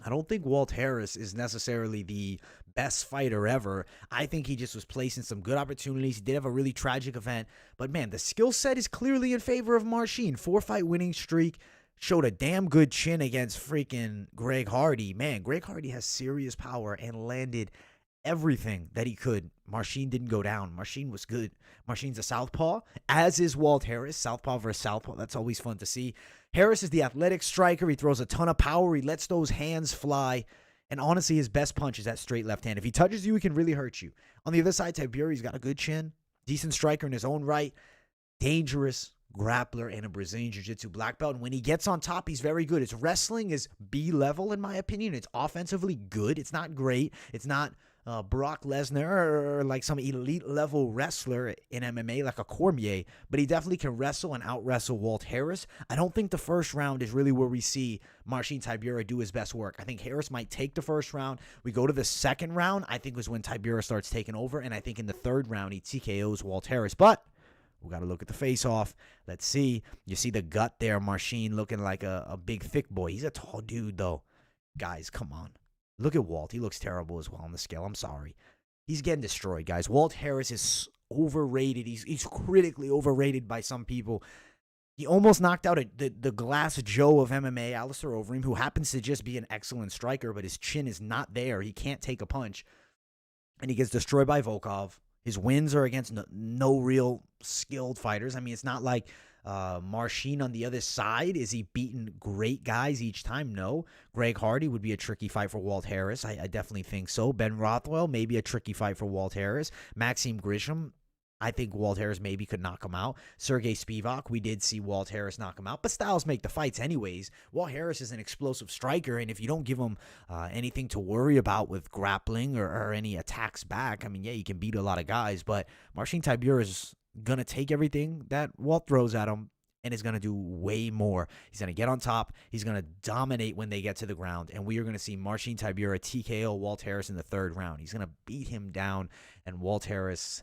I don't think Walt Harris is necessarily the best fighter ever. I think he just was placing some good opportunities. He did have a really tragic event. But, man, the skill set is clearly in favor of Marcin. 4-fight winning streak. Showed a damn good chin against freaking Greg Hardy. Man, Greg Hardy has serious power and landed everything that he could. Marcin didn't go down. Marcin was good. Marcin's a southpaw, as is Walt Harris. Southpaw versus southpaw. That's always fun to see. Harris is the athletic striker. He throws a ton of power. He lets those hands fly. And honestly, his best punch is that straight left hand. If he touches you, he can really hurt you. On the other side, Tybura's got a good chin. Decent striker in his own right. Dangerous grappler and a Brazilian Jiu-Jitsu black belt. And when he gets on top, he's very good. His wrestling is B-level, in my opinion. It's offensively good. It's not great. It's not Brock Lesnar or like some elite level wrestler in MMA like a Cormier, but he definitely can wrestle and out-wrestle Walt Harris. I don't think the first round is really where we see Marcin Tybura do his best work. I think Harris might take the first round. We go to the second round, I think was when Tybura starts taking over, and I think in the third round he TKOs Walt Harris, but we got to look at the face-off. Let's see. You see the gut there, Marcin looking like a big, thick boy. He's a tall dude, though. Guys, come on. Look at Walt. He looks terrible as well on the scale. I'm sorry. He's getting destroyed, guys. Walt Harris is overrated. He's critically overrated by some people. He almost knocked out the Glass Joe of MMA, Alistair Overeem, who happens to just be an excellent striker, but his chin is not there. He can't take a punch. And he gets destroyed by Volkov. His wins are against no real skilled fighters. I mean, it's not like Marcin on the other side. Is he beating great guys each time? No. Greg Hardy would be a tricky fight for Walt Harris. I definitely think so. Ben Rothwell, maybe a tricky fight for Walt Harris. Maxime Grisham, I think Walt Harris maybe could knock him out. Sergey Spivak, we did see Walt Harris knock him out. But styles make the fights anyways. Walt Harris is an explosive striker, and if you don't give him anything to worry about with grappling or any attacks back, I mean, yeah, you can beat a lot of guys, but Marcin Tybura is going to take everything that Walt throws at him and is going to do way more. He's going to get on top. He's going to dominate when they get to the ground, and we are going to see Marcin Tybura TKO Walt Harris in the third round. He's going to beat him down, and Walt Harris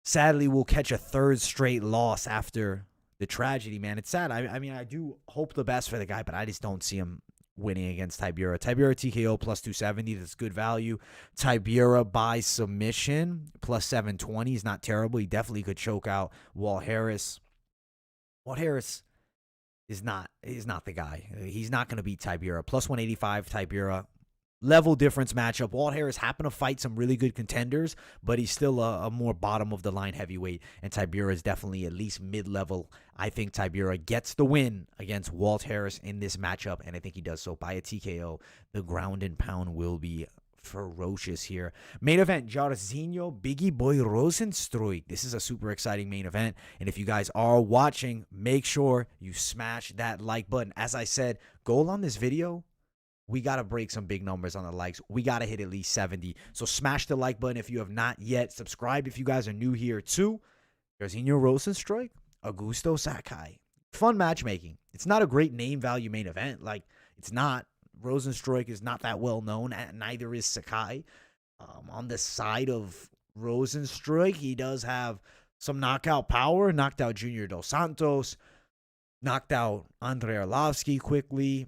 sadly will catch a third straight loss after the tragedy, man. It's sad. I mean, I do hope the best for the guy, but I just don't see him winning against Tybura. Tybura TKO plus 270. That's good value. Tybura by submission plus 720 is not terrible. He definitely could choke out Walt Harris. Walt Harris is not the guy. He's not going to beat Tybura. Plus 185 Tybura. Level difference matchup. Walt Harris happened to fight some really good contenders, but he's still a more bottom-of-the-line heavyweight, and Tybura is definitely at least mid-level. I think Tybura gets the win against Walt Harris in this matchup, and I think he does so by a TKO. The ground and pound will be ferocious here. Main event, Jairzinho Biggie Boy Rozenstruik. This is a super exciting main event, and if you guys are watching, make sure you smash that like button. As I said, goal on this video, we got to break some big numbers on the likes. We got to hit at least 70. So smash the like button if you have not yet. Subscribe if you guys are new here too. Jairzinho Rozenstruik, Augusto Sakai. Fun matchmaking. It's not a great name value main event. Like, it's not. Rozenstruik is not that well known. Neither is Sakai. On the side of Rozenstruik, he does have some knockout power. Knocked out Junior Dos Santos. Knocked out Andrei Arlovski quickly.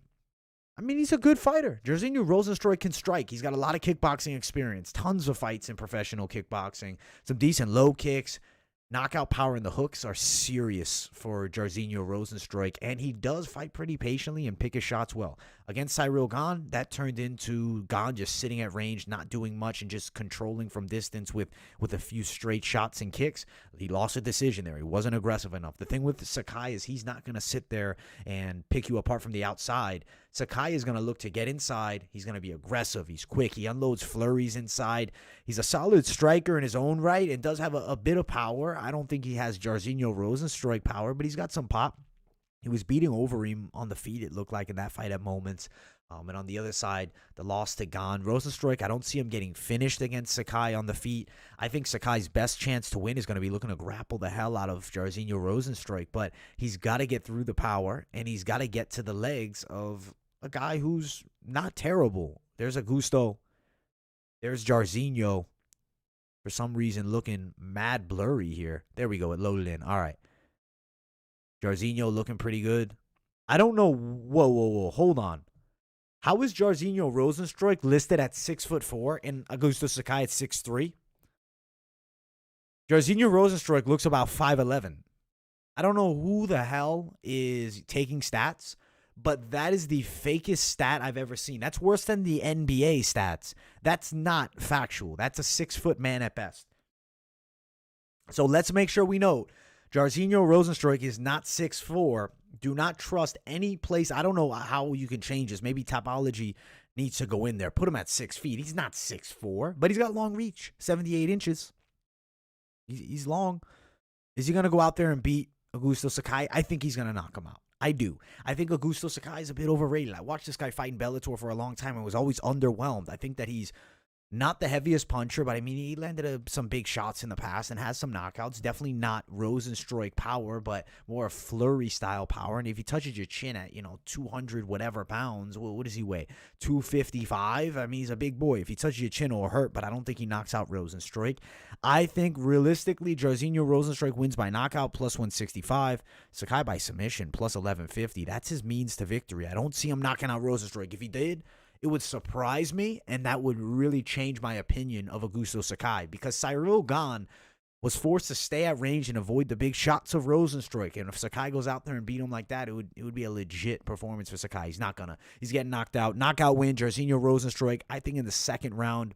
I mean, he's a good fighter. Jairzinho Rozenstruik can strike. He's got a lot of kickboxing experience. Tons of fights in professional kickboxing. Some decent low kicks. Knockout power and the hooks are serious for Jairzinho Rozenstruik, and he does fight pretty patiently and pick his shots well. Against Ciryl Gane, that turned into Gane just sitting at range, not doing much, and just controlling from distance with a few straight shots and kicks. He lost a decision there. He wasn't aggressive enough. The thing with Sakai is he's not going to sit there and pick you apart from the outside. Sakai is going to look to get inside. He's going to be aggressive. He's quick. He unloads flurries inside. He's a solid striker in his own right and does have a bit of power. I don't think he has Jairzinho Rozenstruik power, but he's got some pop. He was beating Overeem on the feet, it looked like, in that fight at moments. And on the other side, the loss to Gane. Rozenstruik, I don't see him getting finished against Sakai on the feet. I think Sakai's best chance to win is going to be looking to grapple the hell out of Jairzinho Rozenstruik, but he's got to get through the power, and he's got to get to the legs of a guy who's not terrible. There's Augusto. There's Jairzinho. For some reason, looking mad blurry here. There we go. It loaded in. All right. Jairzinho looking pretty good. I don't know. Whoa. Hold on. How is Jairzinho Rozenstruik listed at 6'4" and Augusto Sakai at 6'3"? Jairzinho Rozenstruik looks about 5'11". I don't know who the hell is taking stats, but that is the fakest stat I've ever seen. That's worse than the NBA stats. That's not factual. That's a 6-foot man at best. So let's make sure we note Jairzinho Rozenstruik is not 6'4". Do not trust any place. I don't know how you can change this. Maybe Topology needs to go in there. Put him at 6 feet. He's not 6'4", but he's got long reach, 78 inches. He's long. Is he going to go out there and beat Augusto Sakai? I think he's going to knock him out. I do. I think Augusto Sakai is a bit overrated. I watched this guy fight in Bellator for a long time and was always underwhelmed. I think that he's not the heaviest puncher, but I mean, he landed some big shots in the past and has some knockouts. Definitely not Rozenstruik power, but more flurry style power. And if he touches your chin at, 200 whatever pounds, well, what does he weigh? 255? I mean, he's a big boy. If he touches your chin, it'll hurt, but I don't think he knocks out Rozenstruik. I think realistically, Jairzinho Rozenstruik wins by knockout plus 165. Sakai by submission plus 1150. That's his means to victory. I don't see him knocking out Rozenstruik. If he did, it would surprise me, and that would really change my opinion of Augusto Sakai, because Ciryl Gane was forced to stay at range and avoid the big shots of Rozenstruik. And if Sakai goes out there and beat him like that, it would be a legit performance for Sakai. He's not gonna. He's getting knocked out. Knockout win, Jairzinho Rozenstruik. I think in the second round.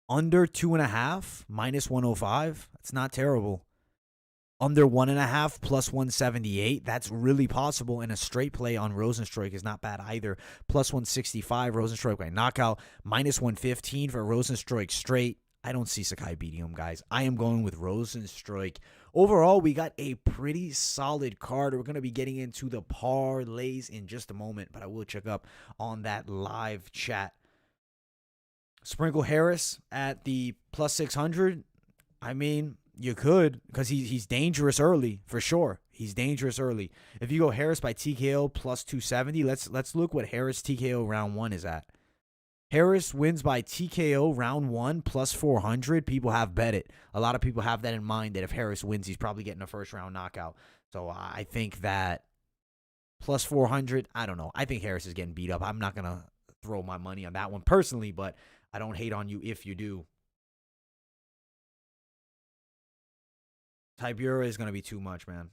Under 2.5, minus 105. That's not terrible. Under 1.5, plus 178. That's really possible. And a straight play on Rozenstruik is not bad either. Plus 165, Rozenstruik by knockout. Minus 115 for Rozenstruik straight. I don't see Sakai beating him, guys. I am going with Rozenstruik. Overall, we got a pretty solid card. We're going to be getting into the parlays in just a moment, but I will check up on that live chat. Sprinkle Harris at the plus 600. I mean, you could, because he's dangerous early, for sure. He's dangerous early. If you go Harris by TKO plus 270, let's look what Harris TKO round 1 is at. Harris wins by TKO round 1 plus 400. People have bet it. A lot of people have that in mind, that if Harris wins, he's probably getting a first round knockout. So I think that plus 400, I don't know. I think Harris is getting beat up. I'm not going to throw my money on that one personally, but I don't hate on you if you do. Tibura is going to be too much, man.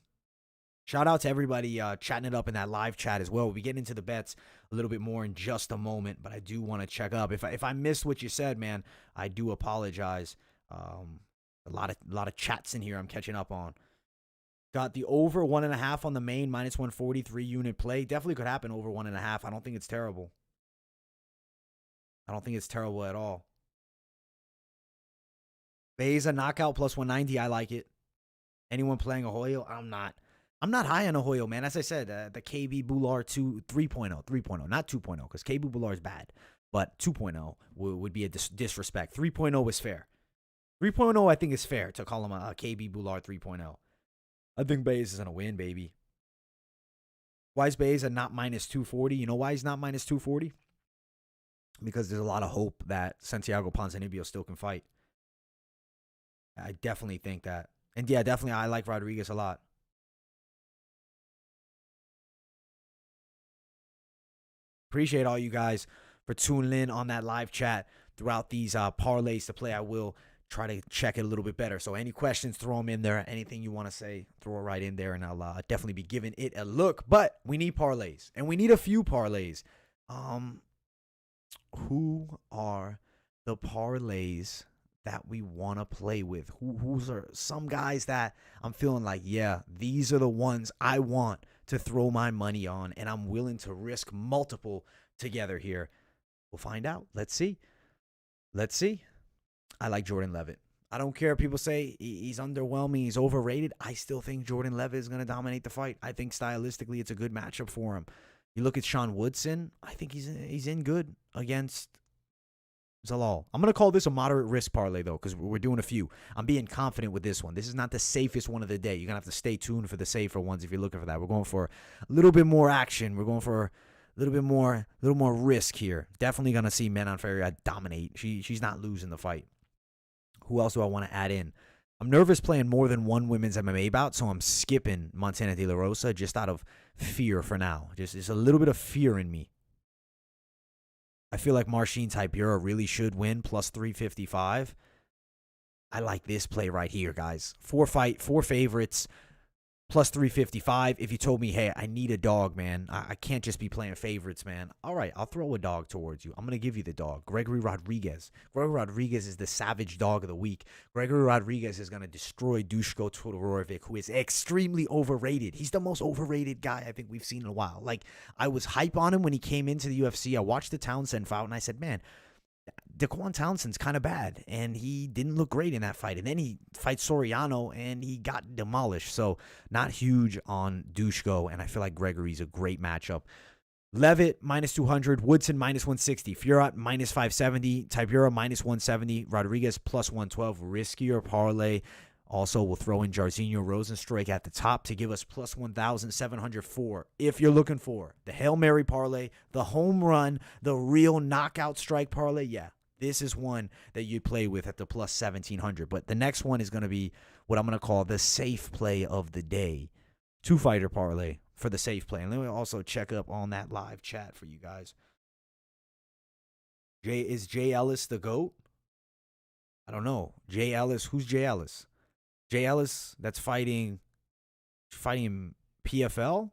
Shout out to everybody chatting it up in that live chat as well. We'll be getting into the bets a little bit more in just a moment, but I do want to check up. If I missed what you said, man, I do apologize. A lot of chats in here I'm catching up on. Got the over 1.5 on the main, minus 143 unit play. Definitely could happen over 1.5. I don't think it's terrible. I don't think it's terrible at all. Baeza knockout plus 190. I like it. Anyone playing Arroyo? I'm not high on Arroyo, man. As I said, the KB Bular 3.0, not 2.0, because KB Bular is bad. But 2.0 would be a disrespect. 3.0 is fair. 3.0, I think, is fair to call him a KB Bular 3.0. I think Baez is going to win, baby. Why is Baez not minus 240? You know why he's not minus 240? Because there's a lot of hope that Santiago Ponzinibbio still can fight. I definitely think that. And yeah, definitely I like Rodriguez a lot. Appreciate all you guys for tuning in on that live chat throughout these parlays to play. I will try to check it a little bit better. So any questions, throw them in there. Anything you want to say, throw it right in there, and I'll definitely be giving it a look. But we need parlays, and we need a few parlays. Who are the parlays that we want to play with? Who's are some guys that I'm feeling like, yeah, these are the ones I want to throw my money on, and I'm willing to risk multiple together here. We'll find out. Let's see. I like Jordan Leavitt. I don't care if people say he's underwhelming, he's overrated. I still think Jordan Leavitt is going to dominate the fight. I think stylistically it's a good matchup for him. You look at Sean Woodson, I think he's in good against Zalal. I'm going to call this a moderate risk parlay, though, because we're doing a few. I'm being confident with this one. This is not the safest one of the day. You're going to have to stay tuned for the safer ones if you're looking for that. We're going for a little bit more action. We're going for a little more risk here. Definitely going to see Manon Ferreira dominate. She's not losing the fight. Who else do I want to add in? I'm nervous playing more than one women's MMA bout, so I'm skipping Montana De La Rosa just out of fear for now. Just a little bit of fear in me. I feel like Marcin Tybura really should win plus 355. I like this play right here, guys. 4 favorites, plus 355. If you told me, hey, I need a dog, man. I can't just be playing favorites, man. All right, I'll throw a dog towards you. I'm going to give you the dog. Gregory Rodriguez. Gregory Rodriguez is the savage dog of the week. Gregory Rodriguez is going to destroy Duško Todorovic, who is extremely overrated. He's the most overrated guy I think we've seen in a while. Like, I was hype on him when he came into the UFC. I watched the Townsend fight, and I said, man, Daquan Townsend's kind of bad, and he didn't look great in that fight. And then he fights Soriano, and he got demolished. So not huge on Duško, and I feel like Gregory's a great matchup. Leavitt, minus 200. Woodson, minus 160. Fiorot, minus 570. Tybura, minus 170. Rodriguez, plus 112. Riskier parlay. Also, we'll throw in Jairzinho Rozenstruik at the top to give us plus 1,704. If you're looking for the Hail Mary parlay, the home run, the real knockout strike parlay, yeah, this is one that you'd play with at the plus 1,700. But the next one is going to be what I'm going to call the safe play of the day. 2-fighter parlay for the safe play. And let me also check up on that live chat for you guys. Is Jay Ellis the GOAT? I don't know. Jay Ellis, who's Jay Ellis? Jay Ellis, that's fighting PFL.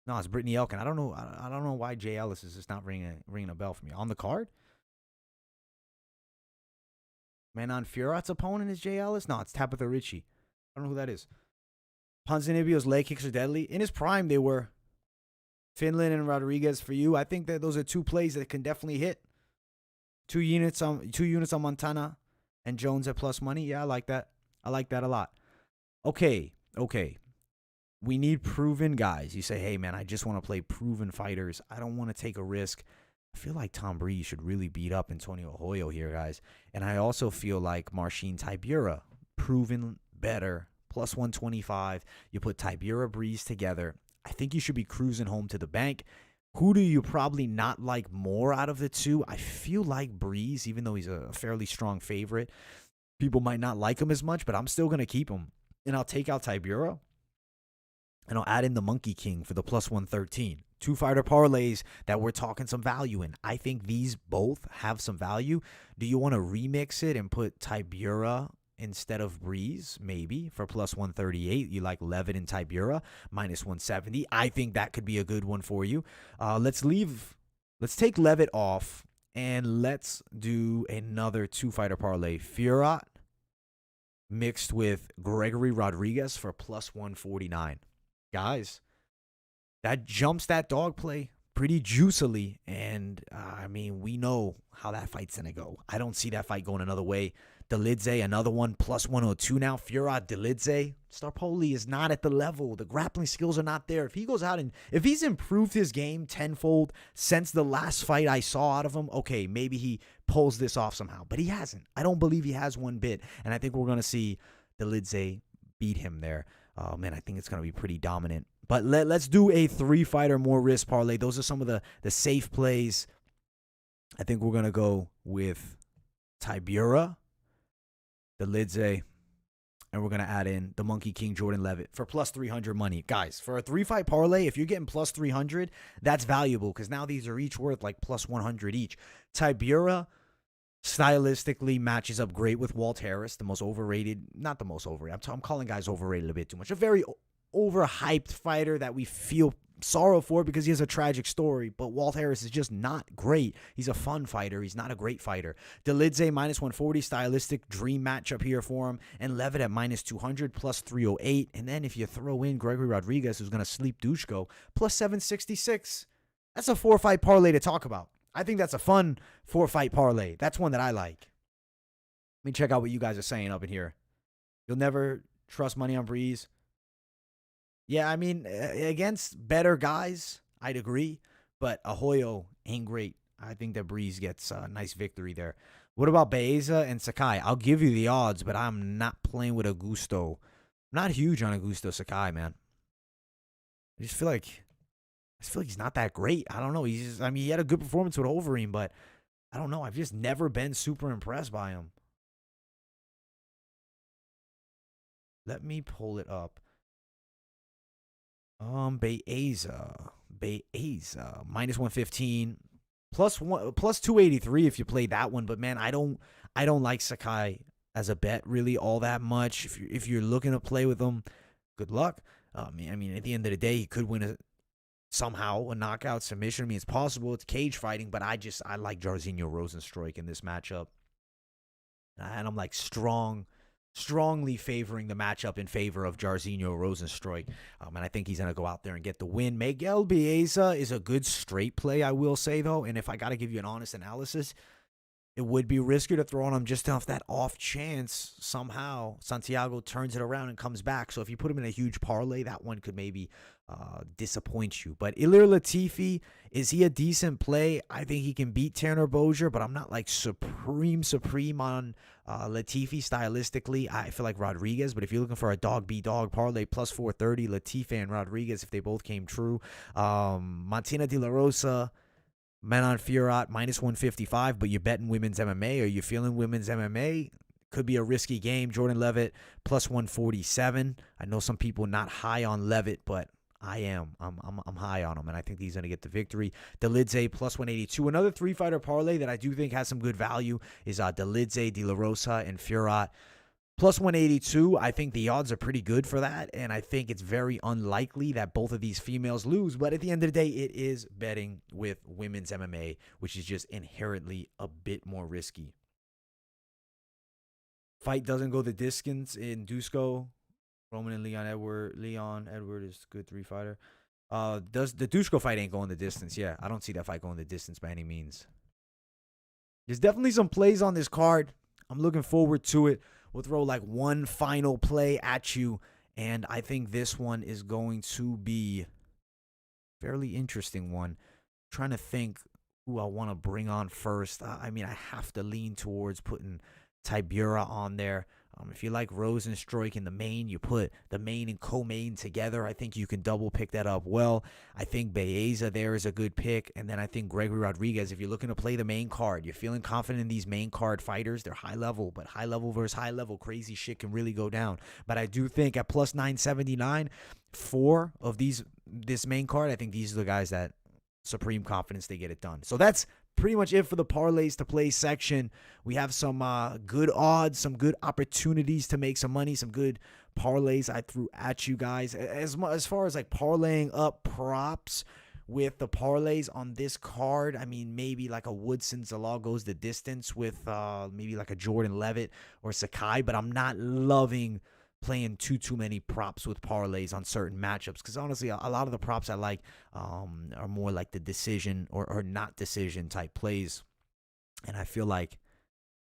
No, it's Brittany Elkin. I don't know why Jay Ellis is just not ringing a bell for me on the card. Manon Fiorot's opponent is Jay Ellis? No, it's Tabatha Ricci. I don't know who that is. Ponzinibbio's leg kicks are deadly. In his prime, they were. Finland and Rodriguez for you. I think that those are two plays that can definitely hit. Two units on Montana and Jones at plus money. Yeah, I like that. I like that a lot. Okay. We need proven guys. You say, hey, man, I just want to play proven fighters. I don't want to take a risk. I feel like Tom Breese should really beat up Antônio Arroyo here, guys. And I also feel like Marcin Tybura, proven better, plus 125. You put Tybura, Breese together. I think you should be cruising home to the bank. Who do you probably not like more out of the two? I feel like Breese, even though he's a fairly strong favorite. People might not like him as much, but I'm still going to keep him. And I'll take out Tybura, and I'll add in the Monkey King for the plus 113. Two fighter parlays that we're talking some value in. I think these both have some value. Do you want to remix it and put Tybura instead of Breese? Maybe for plus 138. You like Leavitt and Tybura minus 170. I think that could be a good one for you. Let's take Leavitt off, and let's do another two fighter parlay. Fiorot mixed with Gregory Rodriguez for plus 149. Guys, that jumps that dog play pretty juicily, and I mean, we know how that fight's going to go. I don't see that fight going another way. Delidze, another one, plus 102 now. Fiorot, Delidze. Starpoli is not at the level. The grappling skills are not there. If he goes out and if he's improved his game tenfold since the last fight I saw out of him, okay, maybe he pulls this off somehow. But he hasn't. I don't believe he has one bit. And I think we're going to see Delidze beat him there. Oh, man, I think it's going to be pretty dominant. But let's do a three-fighter more risk parlay. Those are some of the safe plays. I think we're going to go with Tybura, Delidze, and we're going to add in the Monkey King Jordan Leavitt for plus 300 money. Guys, for a three-fight parlay, if you're getting plus 300, that's valuable because now these are each worth like plus 100 each. Tybura stylistically matches up great with Walt Harris, the most overrated, not the most overrated. I'm calling guys overrated a bit too much. A very overhyped fighter that we feel sorrow for because he has a tragic story, but Walt Harris is just not great. He's a fun fighter. He's not a great fighter. Delidze minus 140, stylistic dream matchup here for him, and Leavitt at minus 200, plus 308, and then if you throw in Gregory Rodriguez, who's going to sleep Duško, plus 766. That's a four-fight parlay to talk about. I think that's a fun four-fight parlay. That's one that I like. Let me check out what you guys are saying up in here. You'll never trust money on Breeze. Yeah, I mean, against better guys, I'd agree. But Arroyo ain't great. I think that Breeze gets a nice victory there. What about Baeza and Sakai? I'll give you the odds, but I'm not playing with Augusto. I'm not huge on Augusto Sakai, man. I just feel like he's not that great. I don't know. He had a good performance with Overeem, but I don't know. I've just never been super impressed by him. Let me pull it up. Baeza minus 115, plus 283 if you play that one. But man, I don't like Sakai as a bet really all that much. If you're looking to play with him, good luck. I mean, at the end of the day, he could win somehow a knockout submission. I mean, it's possible. It's cage fighting, but I like Jairzinho Rozenstruik in this matchup, and I'm like strongly favoring the matchup in favor of Jairzinho Rozenstruik. And I think he's going to go out there and get the win. Miguel Baeza is a good straight play, I will say, though. And if I got to give you an honest analysis, it would be riskier to throw on him just off that off chance somehow Santiago turns it around and comes back. So if you put him in a huge parlay, that one could maybe disappoint you. But Ilir Latifi, is he a decent play? I think he can beat Tanner Boser, but I'm not like supreme on Latifi stylistically. I feel like Rodriguez, but if you're looking for a dog-be-dog parlay, plus 430, Latifi and Rodriguez, if they both came true. Martina De La Rosa, Manon Fiorot, minus 155, but you're betting women's MMA. Are you feeling women's MMA? Could be a risky game. Jordan Leavitt, plus 147. I know some people not high on Leavitt, but I am. I'm high on him, and I think he's going to get the victory. Delidze, plus 182. Another three-fighter parlay that I do think has some good value is Delidze, De La Rosa, and Fiorot. Plus 182, I think the odds are pretty good for that, and I think it's very unlikely that both of these females lose. But at the end of the day, it is betting with women's MMA, which is just inherently a bit more risky. Fight doesn't go the distance in Duško. Roman and Leon Edward. Leon Edward is a good 3 fighter. Does the Duško fight ain't going the distance? Yeah, I don't see that fight going the distance by any means. There's definitely some plays on this card. I'm looking forward to it. We'll throw like one final play at you, and I think this one is going to be a fairly interesting one. I'm trying to think who I want to bring on first. I mean, I have to lean towards putting Tibura on there. If you like Rozenstruik in the main, you put the main and co-main together. I think you can double pick that up well. I think Baeza there is a good pick. And then I think Gregory Rodriguez, if you're looking to play the main card, you're feeling confident in these main card fighters. They're high level, but high level versus high level, crazy shit can really go down. But I do think at plus 979, 4 of this main card, I think these are the guys that supreme confidence they get it done. So that's pretty much it for the parlays to play section. We have some good odds, some good opportunities to make some money, some good parlays I threw at you guys. As far as like parlaying up props with the parlays on this card, I mean, maybe like a Woodson Zalal goes the distance with maybe like a Jordan Leavitt or Sakai, but I'm not loving playing too many props with parlays on certain matchups, because honestly a lot of the props I like are more like the decision or not decision type plays, and I feel like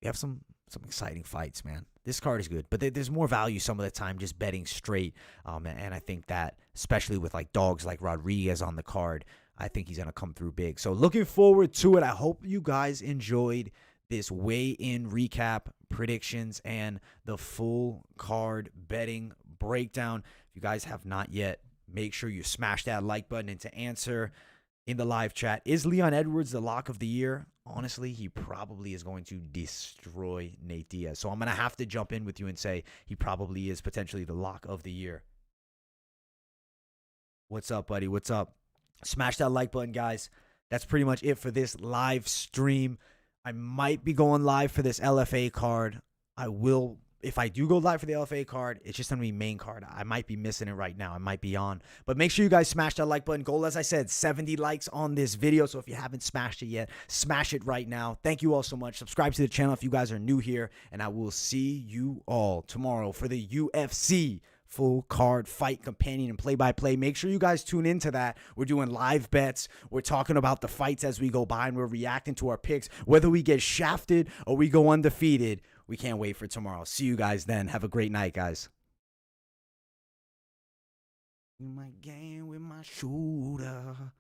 we have some exciting fights, man. This card is good, but there's more value some of the time just betting straight, and I think that especially with like dogs like Rodriguez on the card, I think he's gonna come through big. So looking forward to it. I hope you guys enjoyed this weigh-in recap, predictions, and the full card betting breakdown. If you guys have not yet, make sure you smash that like button. And to answer in the live chat, is Leon Edwards the lock of the year? Honestly, he probably is going to destroy Nate Diaz. So I'm going to have to jump in with you and say he probably is potentially the lock of the year. What's up, buddy? What's up? Smash that like button, guys. That's pretty much it for this live stream. I might be going live for this LFA card. I will, if I do go live for the LFA card, it's just going to be main card. I might be missing it right now. I might be on. But make sure you guys smash that like button. Goal, as I said, 70 likes on this video. So if you haven't smashed it yet, smash it right now. Thank you all so much. Subscribe to the channel if you guys are new here. And I will see you all tomorrow for the UFC full card fight companion and play-by-play. Make sure you guys tune into that. We're doing live bets. We're talking about the fights as we go by, and we're reacting to our picks. Whether we get shafted or we go undefeated, we can't wait for tomorrow. See you guys then. Have a great night, guys. In my game with my shooter.